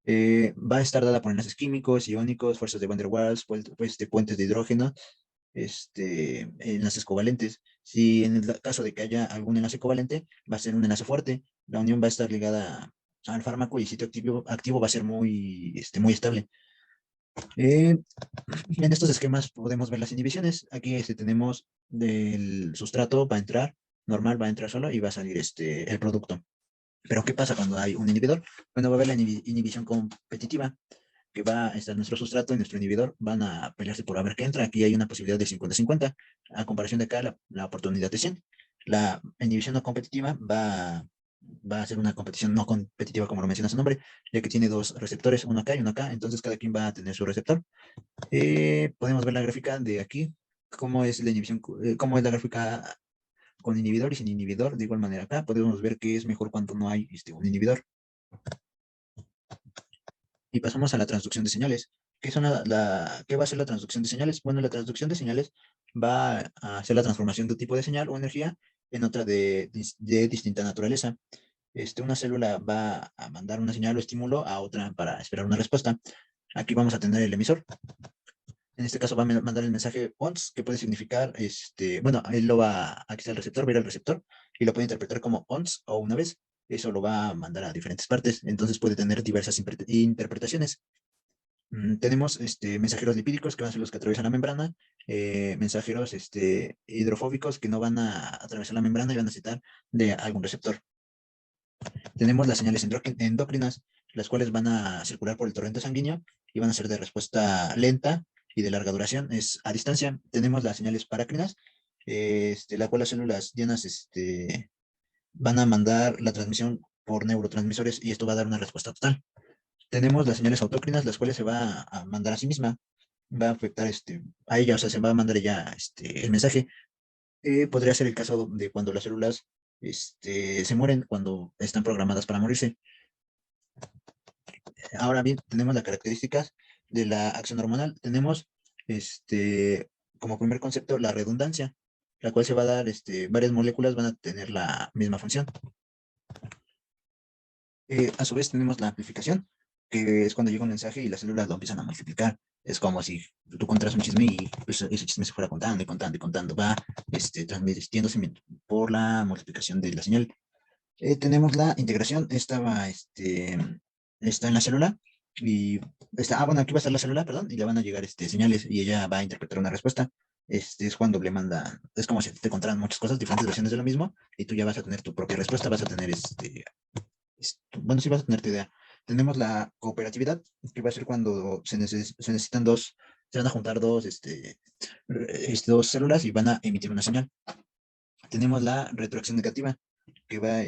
Va a estar dada por enlaces químicos, iónicos, fuerzas de Van der Waals, puentes de hidrógeno, enlaces covalentes. Si en el caso de que haya algún enlace covalente, va a ser un enlace fuerte. La unión va a estar ligada al fármaco y el sitio activo va a ser muy estable. En estos esquemas podemos ver las inhibiciones. Aquí tenemos del sustrato, va a entrar normal, va a entrar solo y va a salir el producto. Pero ¿qué pasa cuando hay un inhibidor? Bueno, va a haber la inhibición competitiva, que va a estar nuestro sustrato y nuestro inhibidor, van a pelearse por a ver qué entra. Aquí hay una posibilidad de 50-50, a comparación de acá la oportunidad de 100. La inhibición no competitiva va a ser una competición no competitiva, como lo menciona su nombre, ya que tiene dos receptores, uno acá y uno acá, entonces cada quien va a tener su receptor. Podemos ver la gráfica de aquí, cómo es la inhibición, cómo es la gráfica con inhibidor y sin inhibidor. De igual manera acá podemos ver que es mejor cuando no hay un inhibidor. Y pasamos a la transducción de señales. ¿Qué va a ser la transducción de señales? Bueno, la transducción de señales va a hacer la transformación de un tipo de señal o energía en otra de distinta naturaleza. Una célula va a mandar una señal o estímulo a otra para esperar una respuesta. Aquí vamos a tener el emisor. En este caso va a mandar el mensaje ONS, que puede significar, bueno, él lo va, aquí está el receptor, va a ir al receptor y lo puede interpretar como ONS o una vez. Eso lo va a mandar a diferentes partes, entonces puede tener diversas interpretaciones. Tenemos mensajeros lipídicos, que van a ser los que atraviesan la membrana, mensajeros hidrofóbicos, que no van a atravesar la membrana y van a necesitar de algún receptor. Tenemos las señales endocrinas, las cuales van a circular por el torrente sanguíneo y van a ser de respuesta lenta y de larga duración. Es a distancia. Tenemos las señales parácrinas, la cual las células llenas van a mandar la transmisión por neurotransmisores y esto va a dar una respuesta total. Tenemos las señales autócrinas, las cuales se va a mandar a sí misma. va a afectar a ella, o sea, se va a mandar ya el mensaje. Podría ser el caso de cuando las células se mueren, cuando están programadas para morirse. Ahora bien, tenemos las características de la acción hormonal. Tenemos como primer concepto la redundancia, la cual se va a dar, varias moléculas van a tener la misma función. A su vez tenemos la amplificación, que es cuando llega un mensaje y las células lo empiezan a multiplicar. Es como si tú contaras un chisme y pues, ese chisme se fuera contando y contando y contando. Va transmitiéndose por la multiplicación de la señal. Tenemos la integración. Está en la célula y bueno, aquí va a estar la célula, perdón, y le van a llegar señales y ella va a interpretar una respuesta. Es cuando le mandan, es como si te contaran muchas cosas, diferentes versiones de lo mismo, y tú ya vas a tener tu propia respuesta, vas a tener bueno, sí vas a tener tu idea. Tenemos la cooperatividad, que va a ser cuando se necesitan se van a juntar dos células y van a emitir una señal. Tenemos la retroacción negativa, que va a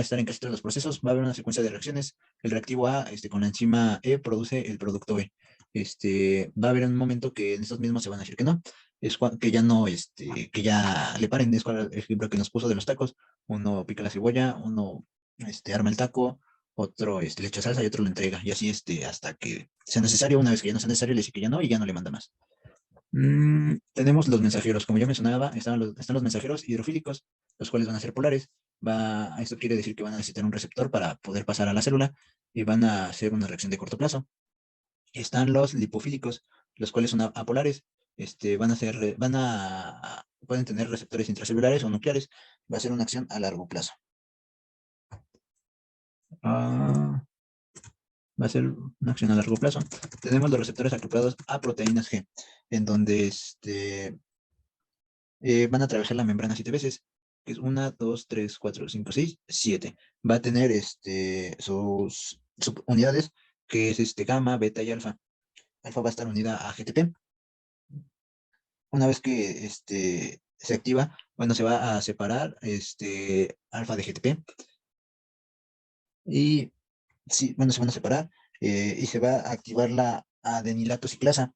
estar en casi todos los procesos, va a haber una secuencia de reacciones. El reactivo A, con la enzima E, produce el producto B. Va a haber un momento que en estos mismos se van a decir que no, que ya no, que ya le paren, es cual el ejemplo que nos puso de los tacos. Uno pica la cebolla, uno, arma el taco, otro, le echa salsa y otro lo entrega. Y así, hasta que sea necesario. Una vez que ya no sea necesario, le dice que ya no y ya no le manda más. Tenemos los mensajeros, como ya mencionaba, están los mensajeros hidrofílicos, los cuales van a ser polares. Esto quiere decir que van a necesitar un receptor para poder pasar a la célula y van a hacer una reacción de corto plazo. Están los lipofílicos, los cuales son apolares. Pueden tener receptores intracelulares o nucleares. Va a ser una acción a largo plazo. Ah, Va a ser una acción a largo plazo. Tenemos los receptores acoplados a proteínas G, en donde van a atravesar la membrana 7 veces, que es 1, 2, 3, 4, 5, 6, 7. Va a tener sus subunidades, que es gamma, beta y alfa. Alfa va a estar unida a GTP. Una vez que se activa, bueno, se va a separar alfa de GTP. Y sí, bueno, se van a separar y se va a activar la adenilato ciclasa.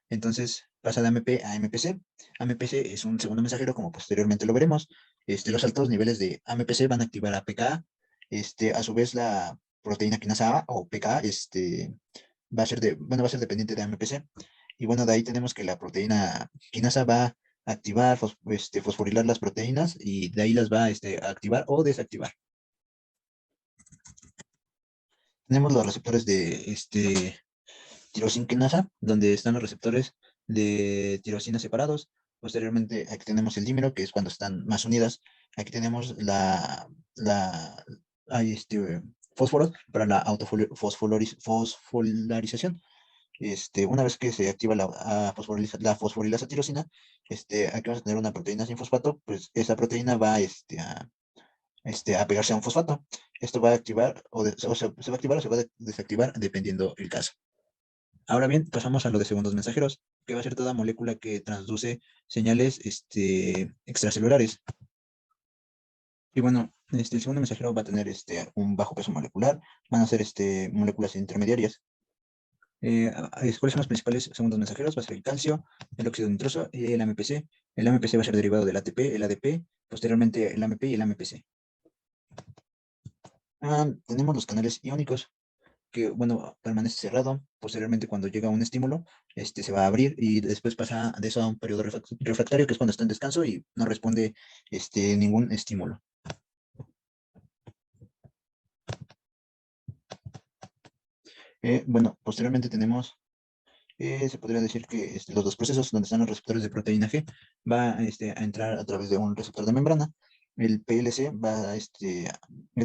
Entonces pasa de AMP a MPC. AMPC es un segundo mensajero, como posteriormente lo veremos. Los altos niveles de AMPC van a activar a PKA. A su vez, la proteína quinasa A o PKA va a ser dependiente de AMPC. Y bueno, de ahí tenemos que la proteína quinasa va a activar, fosforilar las proteínas y de ahí las va a activar o desactivar. Tenemos los receptores de tirosina quinasa, donde están los receptores de tirosina separados. Posteriormente, aquí tenemos el dímero, que es cuando están más unidas. Aquí tenemos hay fósforos para la fosfolarización. Una vez que se activa la fosforilasa tirosina, aquí vamos a tener una proteína sin fosfato, pues esa proteína va a pegarse a un fosfato. Esto va a activar, se va a activar o se va a desactivar dependiendo el caso. Ahora bien, pasamos a lo de segundos mensajeros, que va a ser toda molécula que transduce señales extracelulares. Y bueno, el segundo mensajero va a tener un bajo peso molecular, van a ser moléculas intermediarias. ¿Cuáles son los principales segundos mensajeros? Va a ser el calcio, el óxido nitroso y el AMPC. El AMPC va a ser derivado del ATP, el ADP, posteriormente el AMP y el AMPC. Tenemos los canales iónicos, que, bueno, permanece cerrado. Posteriormente, cuando llega un estímulo, se va a abrir y después pasa de eso a un periodo refractario, que es cuando está en descanso y no responde ningún estímulo. Bueno, posteriormente tenemos, se podría decir que los dos procesos donde están los receptores de proteína G va a entrar a través de un receptor de membrana. El PLC es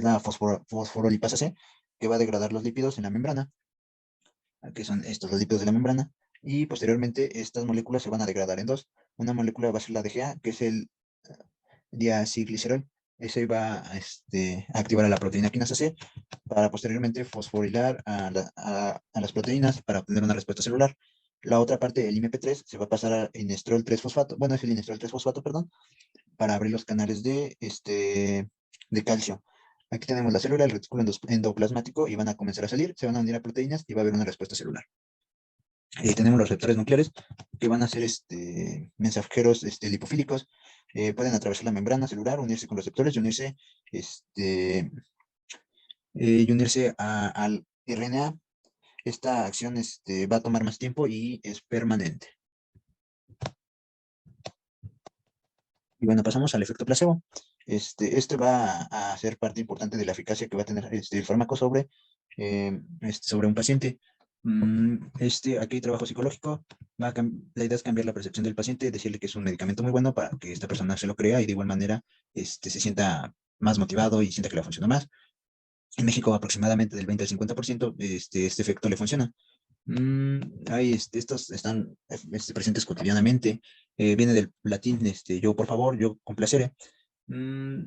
la fosforolipasa C, que va a degradar los lípidos en la membrana, que son estos los lípidos de la membrana, y posteriormente estas moléculas se van a degradar en dos. Una molécula va a ser la DGA, que es el diacilglicerol. Ese va a activar a la proteína quinasa C para posteriormente fosforilar a las proteínas para obtener una respuesta celular. La otra parte, el IMP3, se va a pasar a inestrol 3-fosfato, bueno, es el inestrol 3-fosfato, perdón, para abrir los canales de calcio. Aquí tenemos la célula, el retículo endoplasmático y van a comenzar a salir, se van a unir a proteínas y va a haber una respuesta celular. Tenemos los receptores nucleares que van a ser mensajeros lipofílicos. Pueden atravesar la membrana celular, unirse con receptores y unirse al RNA. Esta acción va a tomar más tiempo y es permanente. Y bueno, pasamos al efecto placebo. Este va a ser parte importante de la eficacia que va a tener el fármaco sobre un paciente. Aquí hay trabajo psicológico. La idea es cambiar la percepción del paciente, decirle que es un medicamento muy bueno para que esta persona se lo crea y de igual manera se sienta más motivado y sienta que le funciona más. En México aproximadamente del 20 al 50% este efecto le funciona. Estos están presentes cotidianamente. Viene del latín, yo por favor, yo complaceré. Mm,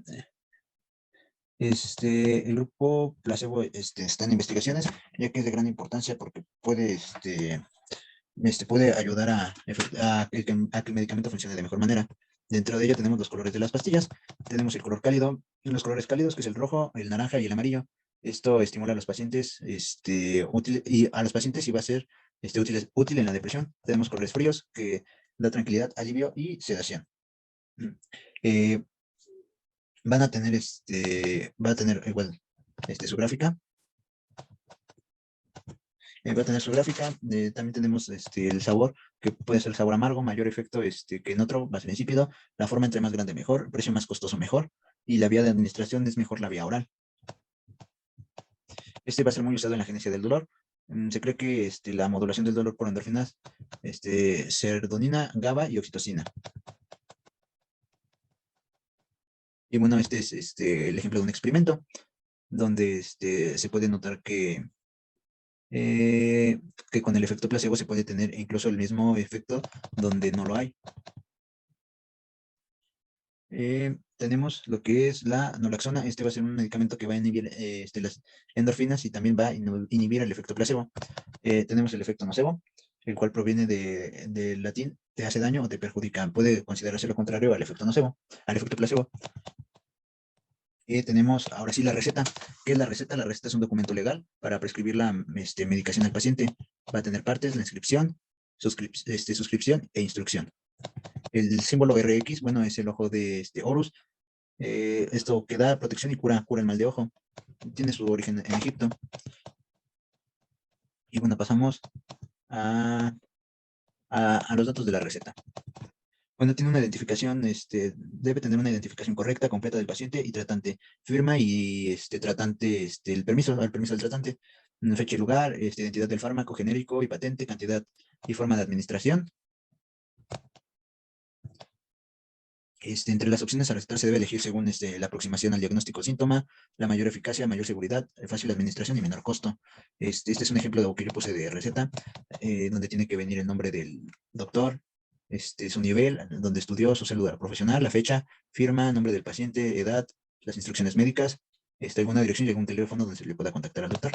el grupo placebo está en investigaciones, ya que es de gran importancia porque puede ayudar a que el medicamento funcione de mejor manera. Dentro de ello tenemos los colores de las pastillas. Tenemos el color cálido, y los colores cálidos, que es el rojo, el naranja y el amarillo. Esto estimula a los pacientes, y a los pacientes y va a ser útil en la depresión. Tenemos colores fríos, que da tranquilidad, alivio y sedación. Eh, va a tener igual su gráfica. Va a tener su gráfica. También tenemos el sabor, que puede ser el sabor amargo, mayor efecto que en otro, va a ser insípido. La forma entre más grande mejor, precio más costoso mejor. Y la vía de administración es mejor la vía oral. Va a ser muy usado en la genesia del dolor. Se cree que la modulación del dolor por endorfinas, serotonina, GABA y oxitocina. Y bueno, este es el ejemplo de un experimento donde se puede notar que con el efecto placebo se puede tener incluso el mismo efecto donde no lo hay. Tenemos lo que es la naloxona. Este va a ser un medicamento que va a inhibir las endorfinas y también va a inhibir el efecto placebo. Tenemos el efecto nocebo, el cual proviene del latín te hace daño o te perjudica. Puede considerarse lo contrario al efecto nocebo, al efecto placebo. Tenemos ahora sí la receta. ¿Qué es la receta? La receta es un documento legal para prescribir la medicación al paciente. Va a tener partes, la inscripción, suscripción e instrucción. El símbolo RX, bueno, es el ojo de Horus. Esto que da protección y cura el mal de ojo. Tiene su origen en Egipto. Y bueno, pasamos a los datos de la receta. Bueno, tiene una identificación, debe tener una identificación correcta, completa del paciente y tratante. Firma y tratante, el permiso del tratante. Fecha y lugar, identidad del fármaco genérico y patente, cantidad y forma de administración. Entre las opciones a recetar se debe elegir según la aproximación al diagnóstico síntoma, la mayor eficacia, mayor seguridad, fácil administración y menor costo. Este es un ejemplo de lo que yo puse de receta, donde tiene que venir el nombre del doctor, su nivel, donde estudió, su cédula profesional, la fecha, firma, nombre del paciente, edad, las instrucciones médicas, alguna dirección y algún teléfono donde se le pueda contactar al doctor.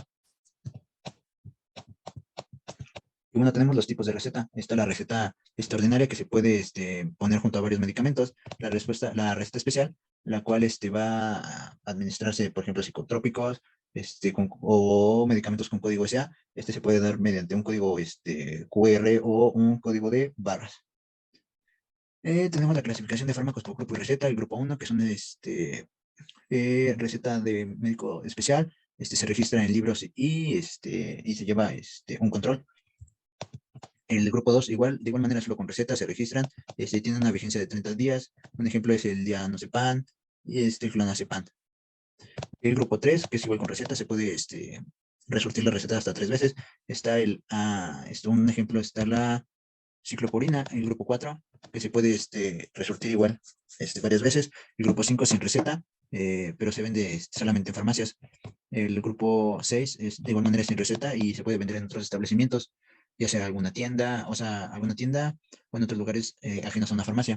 Y bueno, tenemos los tipos de receta. Está la receta extraordinaria que se puede poner junto a varios medicamentos. La receta especial, la cual va a administrarse, por ejemplo, psicotrópicos o medicamentos con código SA. Se puede dar mediante un código QR o un código de barras. Tenemos la clasificación de fármacos por grupo y receta. El grupo 1, que son receta de médico especial. Se registra en libros y se lleva un control. El grupo 2, de igual manera, solo con recetas se registran, tiene una vigencia de 30 días. Un ejemplo es el diazepam y el clonazepam. El grupo 3, que es igual con recetas, se puede resurtir la receta hasta 3 veces. Está un ejemplo está la cicloporina. El grupo 4, que se puede resurtir igual varias veces. El grupo 5 sin receta, pero se vende solamente en farmacias. El grupo 6 es de igual manera sin receta y se puede vender en otros establecimientos, ya sea alguna tienda o en otros lugares ajenos a una farmacia.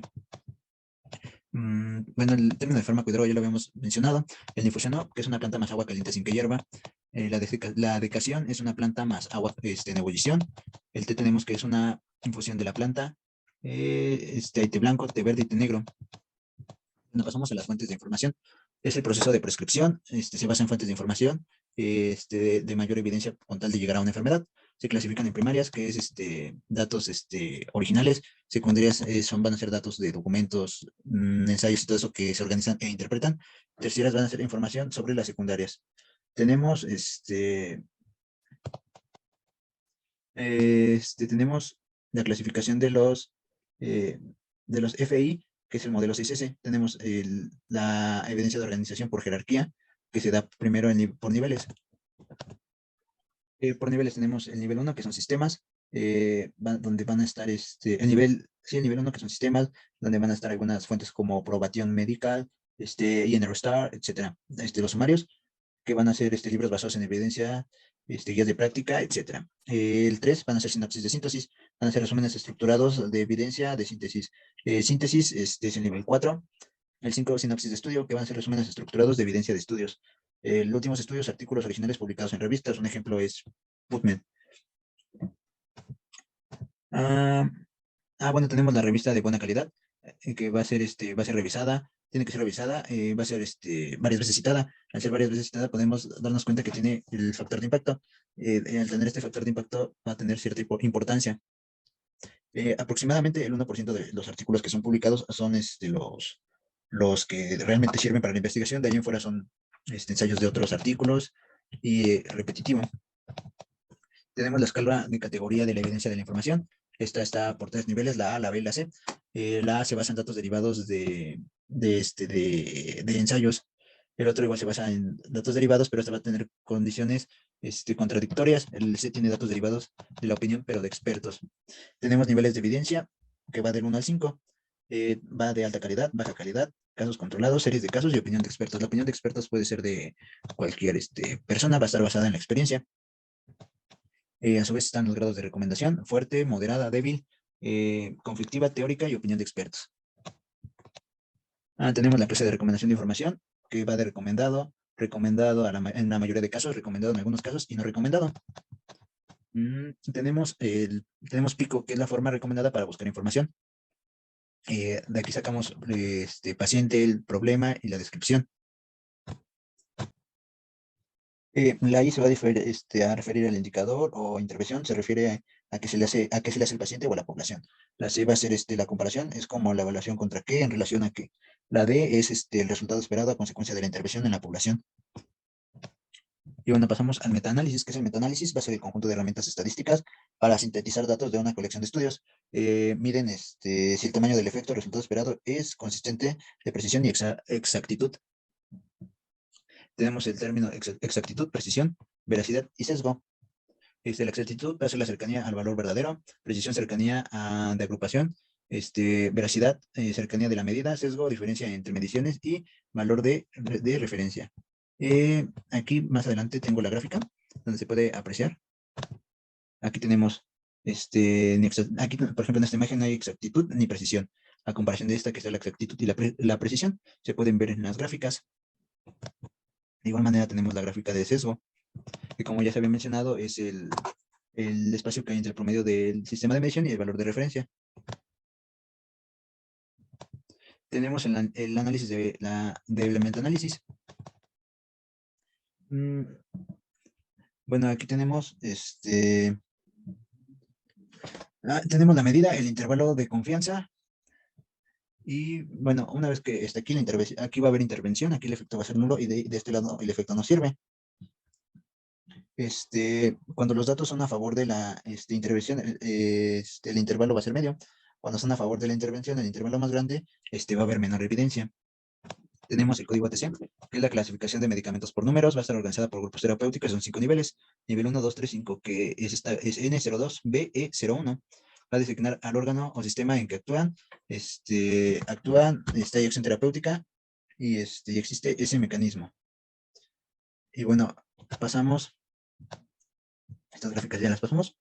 Bueno, el término de fármaco hidrogo ya lo habíamos mencionado. El nifusionó, que es una planta más agua caliente sin que hierva. La decación es una planta más agua en ebullición. El té tenemos que es una infusión de la planta. Hay té blanco, té verde y té negro. Nos pasamos a las fuentes de información. Es el proceso de prescripción. Se basa en fuentes de información de mayor evidencia con tal de llegar a una enfermedad. se clasifican en primarias, que es datos originales. Secundarias van a ser datos de documentos, ensayos y todo eso que se organizan e interpretan. Terciarias van a ser información sobre las secundarias. Tenemos tenemos la clasificación de los FI, que es el modelo 6S. Tenemos la evidencia de organización por jerarquía, que se da primero por niveles. Por niveles tenemos el nivel 1, que son sistemas, donde van a estar el nivel 1, que son sistemas, donde van a estar algunas fuentes como Probation Medical, INRStar, etcétera. Los sumarios, que van a ser libros basados en evidencia, guías de práctica, etcétera. El 3 van a ser sinopsis de síntesis, van a ser resúmenes estructurados de evidencia de síntesis. Síntesis es el nivel 4. El 5, sinopsis de estudio, que van a ser resúmenes estructurados de evidencia de estudios. Los últimos estudios, artículos originales publicados en revistas. Un ejemplo es PubMed. Bueno, tenemos la revista de buena calidad, que va a ser revisada, tiene que ser revisada, va a ser varias veces citada. Al ser varias veces citada, podemos darnos cuenta que tiene el factor de impacto. Al tener este factor de impacto, va a tener cierta importancia. Aproximadamente el 1% de los artículos que son publicados son los que realmente sirven para la investigación. De ahí en fuera son ensayos de otros artículos y repetitivo. Tenemos la escala de categoría de la evidencia de la información. Esta está por 3 niveles, la A, la B y la C. La A se basa en datos derivados de ensayos. El otro igual se basa en datos derivados, pero este va a tener condiciones contradictorias. El C tiene datos derivados de la opinión, pero de expertos. Tenemos niveles de evidencia, que va del 1 al 5. Va de alta calidad, baja calidad, casos controlados, series de casos y opinión de expertos. La opinión de expertos puede ser de cualquier persona, va a estar basada en la experiencia. A su vez están los grados de recomendación: fuerte, moderada, débil, conflictiva, teórica y opinión de expertos. Tenemos la clase de recomendación de información, que va de recomendado, recomendado en la mayoría de casos, recomendado en algunos casos y no recomendado. Tenemos PICO, que es la forma recomendada para buscar información. De aquí sacamos paciente, el problema y la descripción. La I se va a referir al indicador o intervención, se refiere a qué se le hace al paciente o a la población. La C va a ser la comparación, es como la evaluación contra qué en relación a qué. La D es el resultado esperado a consecuencia de la intervención en la población. Y bueno, pasamos al metaanálisis. ¿Qué es el metaanálisis? Va a ser el conjunto de herramientas estadísticas para sintetizar datos de una colección de estudios. Miden si el tamaño del efecto o resultado esperado es consistente, de precisión y exactitud. Tenemos el término exactitud, precisión, veracidad y sesgo. La exactitud va a ser la cercanía al valor verdadero, precisión, cercanía de agrupación, veracidad, cercanía de la medida, sesgo, diferencia entre mediciones y valor de referencia. Aquí más adelante tengo la gráfica donde se puede apreciar. Aquí tenemos, aquí por ejemplo en esta imagen no hay exactitud ni precisión. A comparación de esta, que es la exactitud y la precisión, se pueden ver en las gráficas. De igual manera tenemos la gráfica de sesgo, que como ya se había mencionado es el espacio que hay entre el promedio del sistema de medición y el valor de referencia. Tenemos el análisis del metaanálisis. Bueno, aquí tenemos tenemos la medida, el intervalo de confianza. Y bueno, una vez que está aquí aquí va a haber intervención, aquí el efecto va a ser nulo y de este lado el efecto no sirve. Cuando los datos son a favor de la intervención, el intervalo va a ser medio. Cuando son a favor de la intervención, el intervalo más grande, va a haber menor evidencia. Tenemos el código ATC, que es la clasificación de medicamentos por números, va a estar organizada por grupos terapéuticos, son 5 niveles. Nivel 1, 2, 3, 5, que es N02, BE01. Va a designar al órgano o sistema en que actúan. Hay acción terapéutica y existe ese mecanismo. Y bueno, pasamos. Estas gráficas ya las pasamos.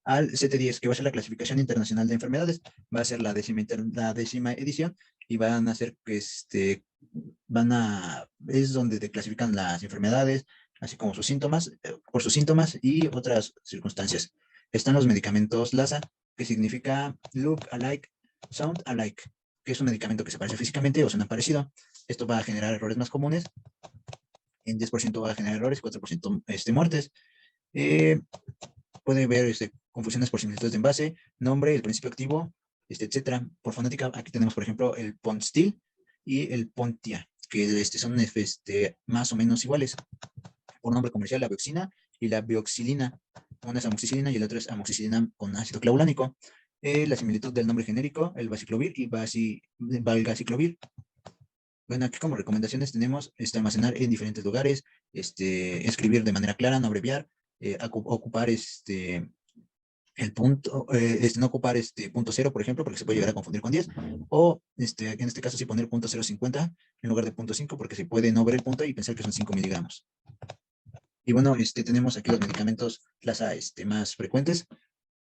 Al CT10, que va a ser la clasificación internacional de enfermedades. Va a ser la 10ª edición y van a ser es donde te clasifican las enfermedades, así como sus síntomas, por sus síntomas y otras circunstancias. Están los medicamentos LASA, que significa Look Alike, Sound Alike, que es un medicamento que se parece físicamente o suena parecido. Esto va a generar errores más comunes. En 10% va a generar errores, 4% muertes. Puede ver confusiones por similitudes de envase, nombre, el principio activo, etcétera. Por fonética, aquí tenemos, por ejemplo, el Pont-Stil y el Pontia, que son más o menos iguales. Por nombre comercial, la bioxina y la bioxilina. Una es amoxicilina y la otra es amoxicilina con ácido clavulánico. La similitud del nombre genérico, el baciclovir y valgaciclovir. Bueno, aquí como recomendaciones tenemos almacenar en diferentes lugares, escribir de manera clara, no abreviar, ocupar el punto, no ocupar punto cero, por ejemplo, porque se puede llegar a confundir con 10, o en este caso sí poner punto 050 en lugar de punto 5, porque se puede no ver el punto y pensar que son 5 miligramos. Y bueno, tenemos aquí los medicamentos plaza más frecuentes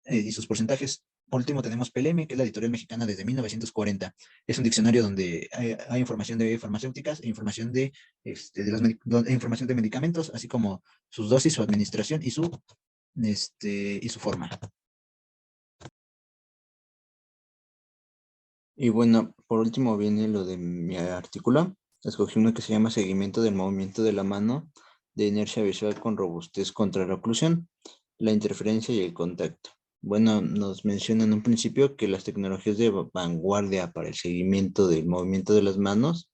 y sus porcentajes. Por último tenemos PLM, que es la editorial mexicana desde 1940. Es un diccionario donde hay información de farmacéuticas e información información de medicamentos, así como sus dosis, su administración y su forma. Y bueno, por último viene lo de mi artículo. Escogí uno que se llama Seguimiento del movimiento de la mano de inercia visual con robustez contra la oclusión, la interferencia y el contacto. Bueno, nos menciona en un principio que las tecnologías de vanguardia para el seguimiento del movimiento de las manos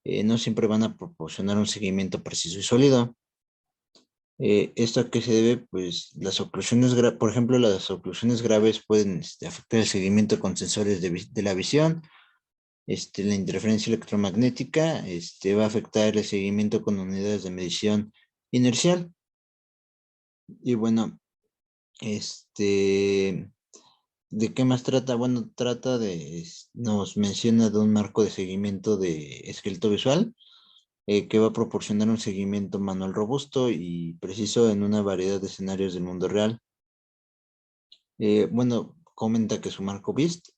no siempre van a proporcionar un seguimiento preciso y sólido. ¿Esto a qué se debe? Pues las oclusiones, por ejemplo, las oclusiones graves pueden afectar el seguimiento con sensores de la visión. La interferencia electromagnética va a afectar el seguimiento con unidades de medición inercial. Y bueno, ¿de qué más trata? Bueno, nos menciona de un marco de seguimiento de esqueleto visual que va a proporcionar un seguimiento manual robusto y preciso en una variedad de escenarios del mundo real. Bueno, comenta que su marco BIST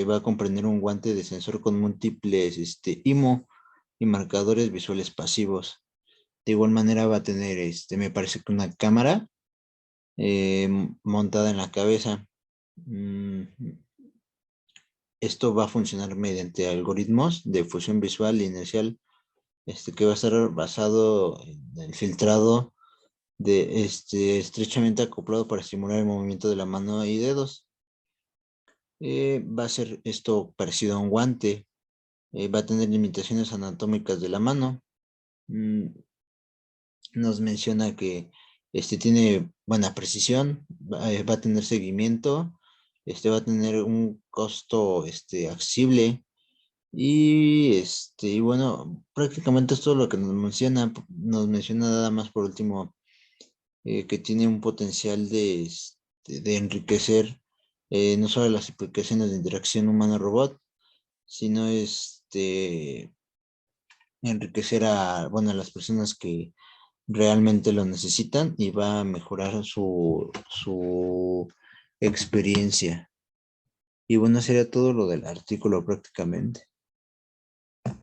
va a comprender un guante de sensor con múltiples IMO y marcadores visuales pasivos. De igual manera va a tener, me parece que una cámara montada en la cabeza. Esto va a funcionar mediante algoritmos de fusión visual inercial, que va a estar basado en el filtrado de estrechamente acoplado para estimular el movimiento de la mano y dedos. Va a ser esto parecido a un guante. Va a tener limitaciones anatómicas de la mano. Nos menciona que tiene buena precisión, va a tener seguimiento, va a tener un costo accesible y bueno, prácticamente es todo lo que nos menciona. Nos menciona nada más por último que tiene un potencial de enriquecer no solo las aplicaciones de interacción humano-robot, sino enriquecer a las personas que realmente lo necesitan y va a mejorar su experiencia. Y bueno, sería todo lo del artículo prácticamente.